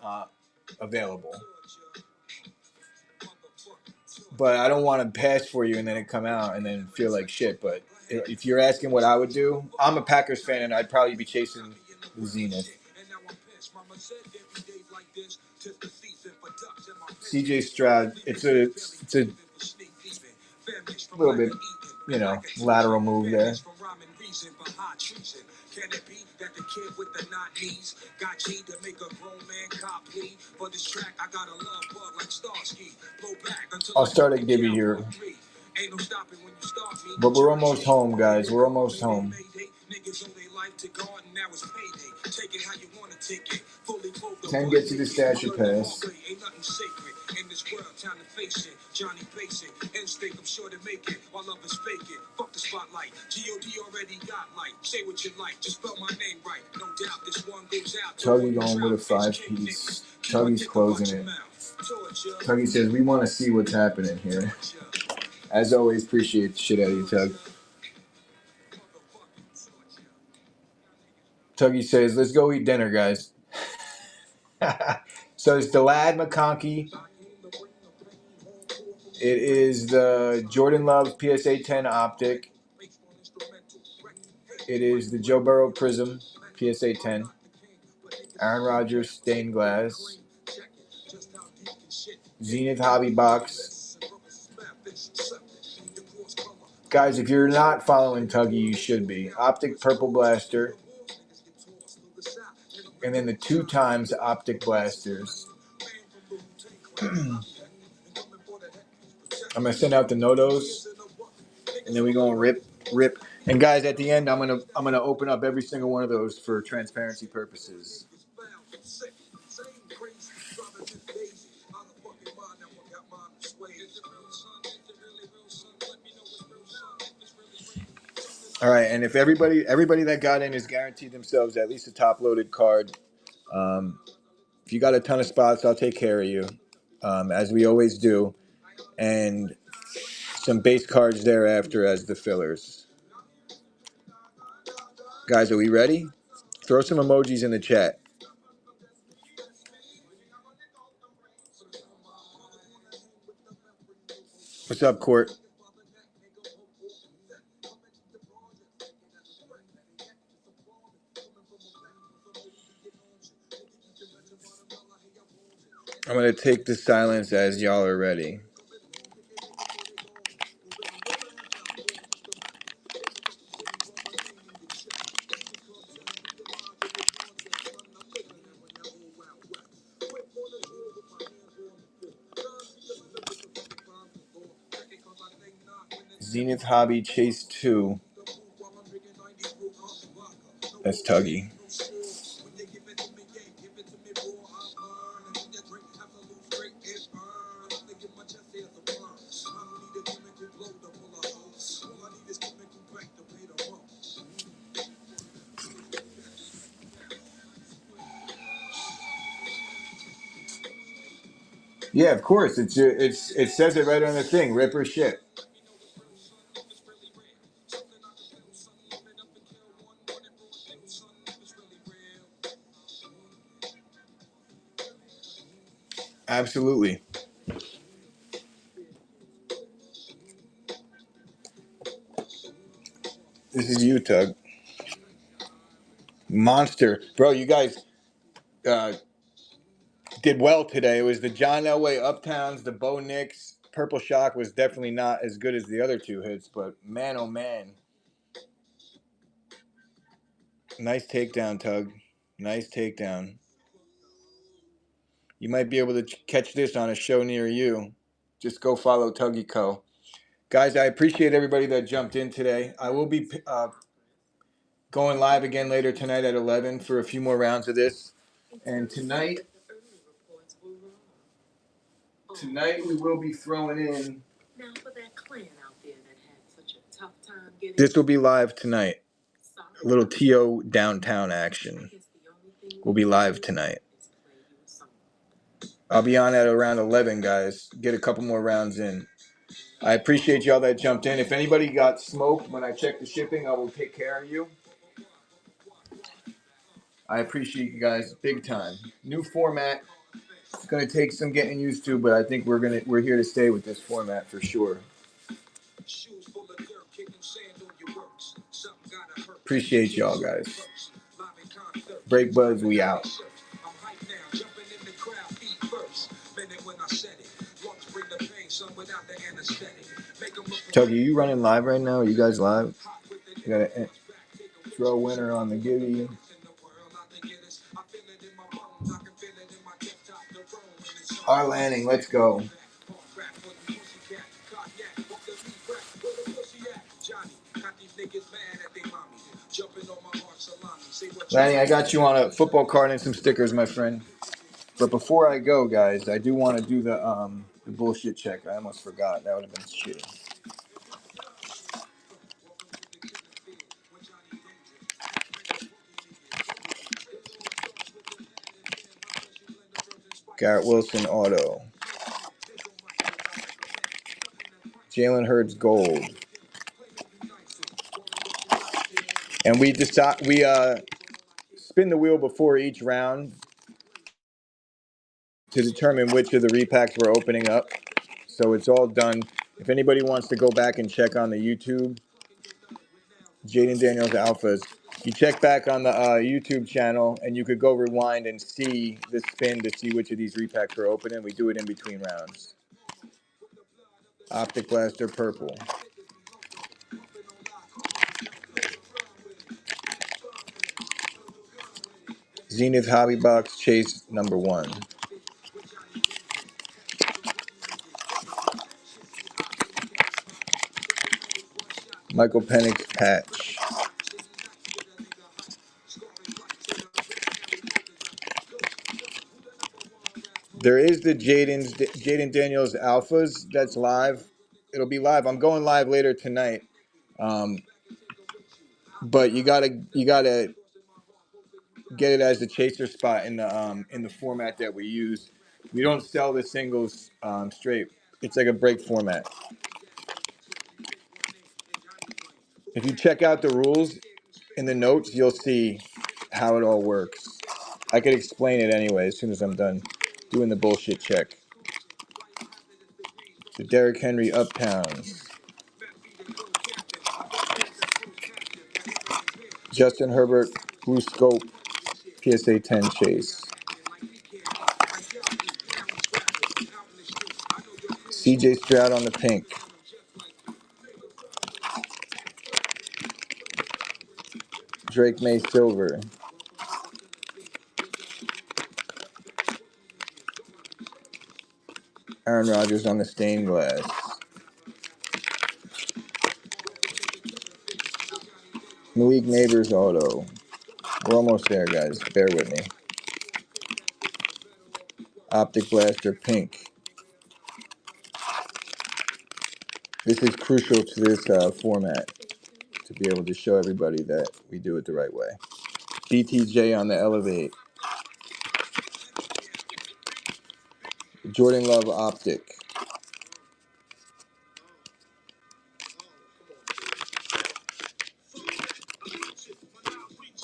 available. But I don't want to pass for you and then it come out and then feel like shit. But if you're asking what I would do, I'm a Packers fan and I'd probably be chasing the Zenith. CJ Stroud, it's a little bit, lateral move there. Can it be that the kid with the not knees got G to make a grown man cop plea for this track? I got a love bug like Starsky. Blow back until I'll start a Gibby here. Ain't no stopping when you start me. But we're almost home, guys. We're almost home. Niggas owe their life to God and now it's payday. Take it how you want to take it. Fully clothed. 10 gets you the stasher pass. Ain't nothing sacred in this world. Time to face it. Johnny basic. Instinct, I'm sure to make it. While love is faking. Fuck the spotlight. G.O.D. already got light. Say what you like. Just spell my name right. No doubt this one goes out. Tuggy going with a 5-piece. Tuggy's closing it. Tuggy says, we want to see what's happening here. As always, appreciate the shit out of you, Tug. Tuggy says, let's go eat dinner, guys. So it's the Lad McConkey. It is the Jordan Love PSA 10 Optic. It is the Joe Burrow Prism PSA 10. Aaron Rodgers Stained Glass. Zenith Hobby Box. Guys, if you're not following Tuggy, you should be. Optic Purple Blaster. And then the 2 times Optic Blasters. I'm gonna send out the Notos, and then we gonna rip. And guys, at the end, I'm gonna open up every single one of those for transparency purposes. All right, and if everybody that got in is guaranteed themselves at least a top-loaded card. If you got a ton of spots, I'll take care of you, as we always do, and some base cards thereafter as the fillers. Guys, are we ready? Throw some emojis in the chat. What's up, Court? I'm going to take the silence as y'all are ready. Zenith Hobby Chase 2. That's Tuggy. Yeah, of course. It says it right on the thing. Rip or shit. Absolutely. This is you, Tug. Monster. Bro, you guys uh, did well today. It was the John Elway Uptowns, the Bo Nix. Purple Shock was definitely not as good as the other two hits, but man, oh man. Nice takedown, Tug. Nice takedown. You might be able to catch this on a show near you. Just go follow Tuggy Co. Guys, I appreciate everybody that jumped in today. I will be going live again later tonight at 11 for a few more rounds of this. And tonight we will be throwing in. Now for that clan out there that had such a tough time getting. This will be live tonight. A little TO downtown action. Will be live tonight. I'll be on at around 11, guys. Get a couple more rounds in. I appreciate y'all that jumped in. If anybody got smoked when I check the shipping, I will take care of you. I appreciate you guys big time. New format. It's gonna take some getting used to, but I think we're here to stay with this format for sure. Appreciate y'all guys. Break Buds, we out. Tuggy, you running live right now? Are you guys live? You gotta throw a winner on the giddy. Our landing, let's go. Lanny, I got you on a football card and some stickers, my friend. But before I go, guys, I do want to do the bullshit check. I almost forgot. That would have been shitty. Garrett Wilson auto. Jalen Hurts gold. And we spin the wheel before each round to determine which of the repacks we're opening up. So it's all done. If anybody wants to go back and check on the YouTube, Jaden Daniels Alphas, you check back on the YouTube channel and you could go rewind and see the spin to see which of these repacks we're opening. We do it in between rounds. Optic Blaster purple. Zenith Hobby Box Chase number 1. Michael Penix patch. There is the Jaden Daniels Alphas that's live. It'll be live. I'm going live later tonight. But you gotta get it as the chaser spot in the format that we use. We don't sell the singles straight. It's like a break format. If you check out the rules in the notes, you'll see how it all works. I could explain it anyway as soon as I'm done doing the bullshit check. The Derrick Henry Uptowns. Justin Herbert Blue Scope PSA 10 Chase. CJ Stroud on the pink. Drake May Silver. Aaron Rodgers on the stained glass. Malik Neighbors Auto. We're almost there, guys. Bear with me. Optic Blaster Pink. This is crucial to this format to be able to show everybody that we do it the right way. BTJ on the Elevate. Jordan Love Optic.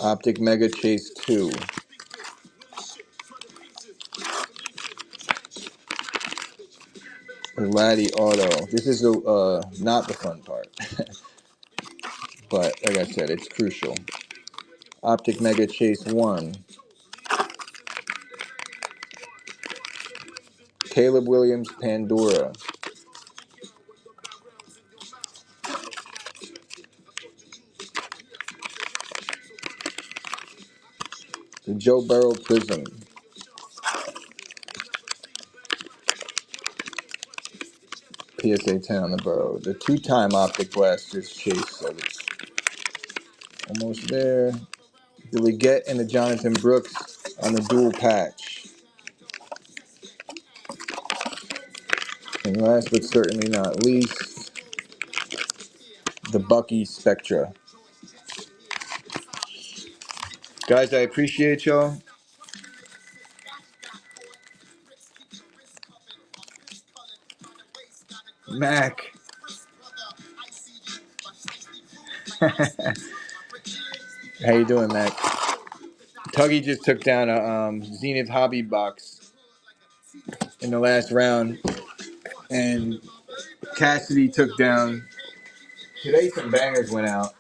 Optic Mega Chase 2. Laddie Auto. This is not the fun part. But like I said, it's crucial. Optic Mega Chase 1. Caleb Williams Pandora. The Joe Burrow Prism. PSA 10 on the Burrow. The two-time Optic Blasters Chase, so it's almost there. The Leggett and the Jonathan Brooks on the dual patch. And last but certainly not least, the Bucky Spectra. Guys, I appreciate y'all. Mac. How you doing, Mac? Tuggy just took down a Zenith Hobby box in the last round, and Cassidy took down. Today some bangers went out.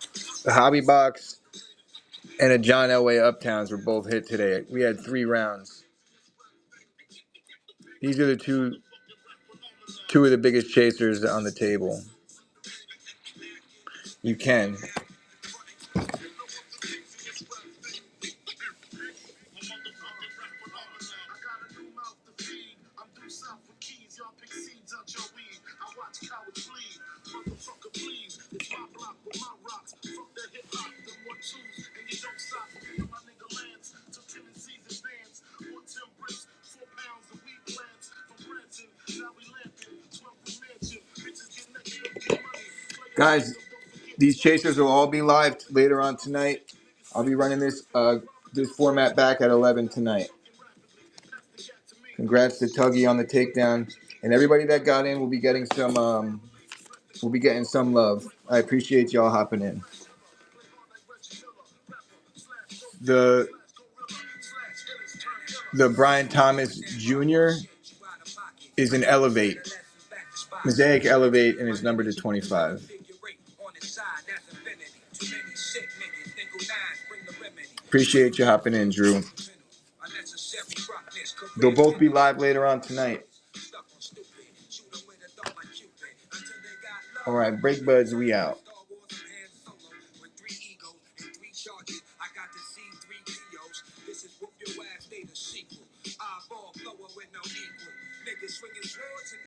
The Hobby box and a John Elway Uptowns were both hit today. We had 3 rounds. These are the two of the biggest chasers on the table. You can. Guys, these chasers will all be live later on tonight. I'll be running this format back at 11 tonight. Congrats to Tuggy on the takedown, and everybody that got in will be getting some. We'll be getting some love. I appreciate y'all hopping in. The Brian Thomas Jr. is an Elevate. Mosaic Elevate, and is numbered to 25. Appreciate you hopping in, Drew. They'll both be live later on tonight. All right, Break Buds, we out.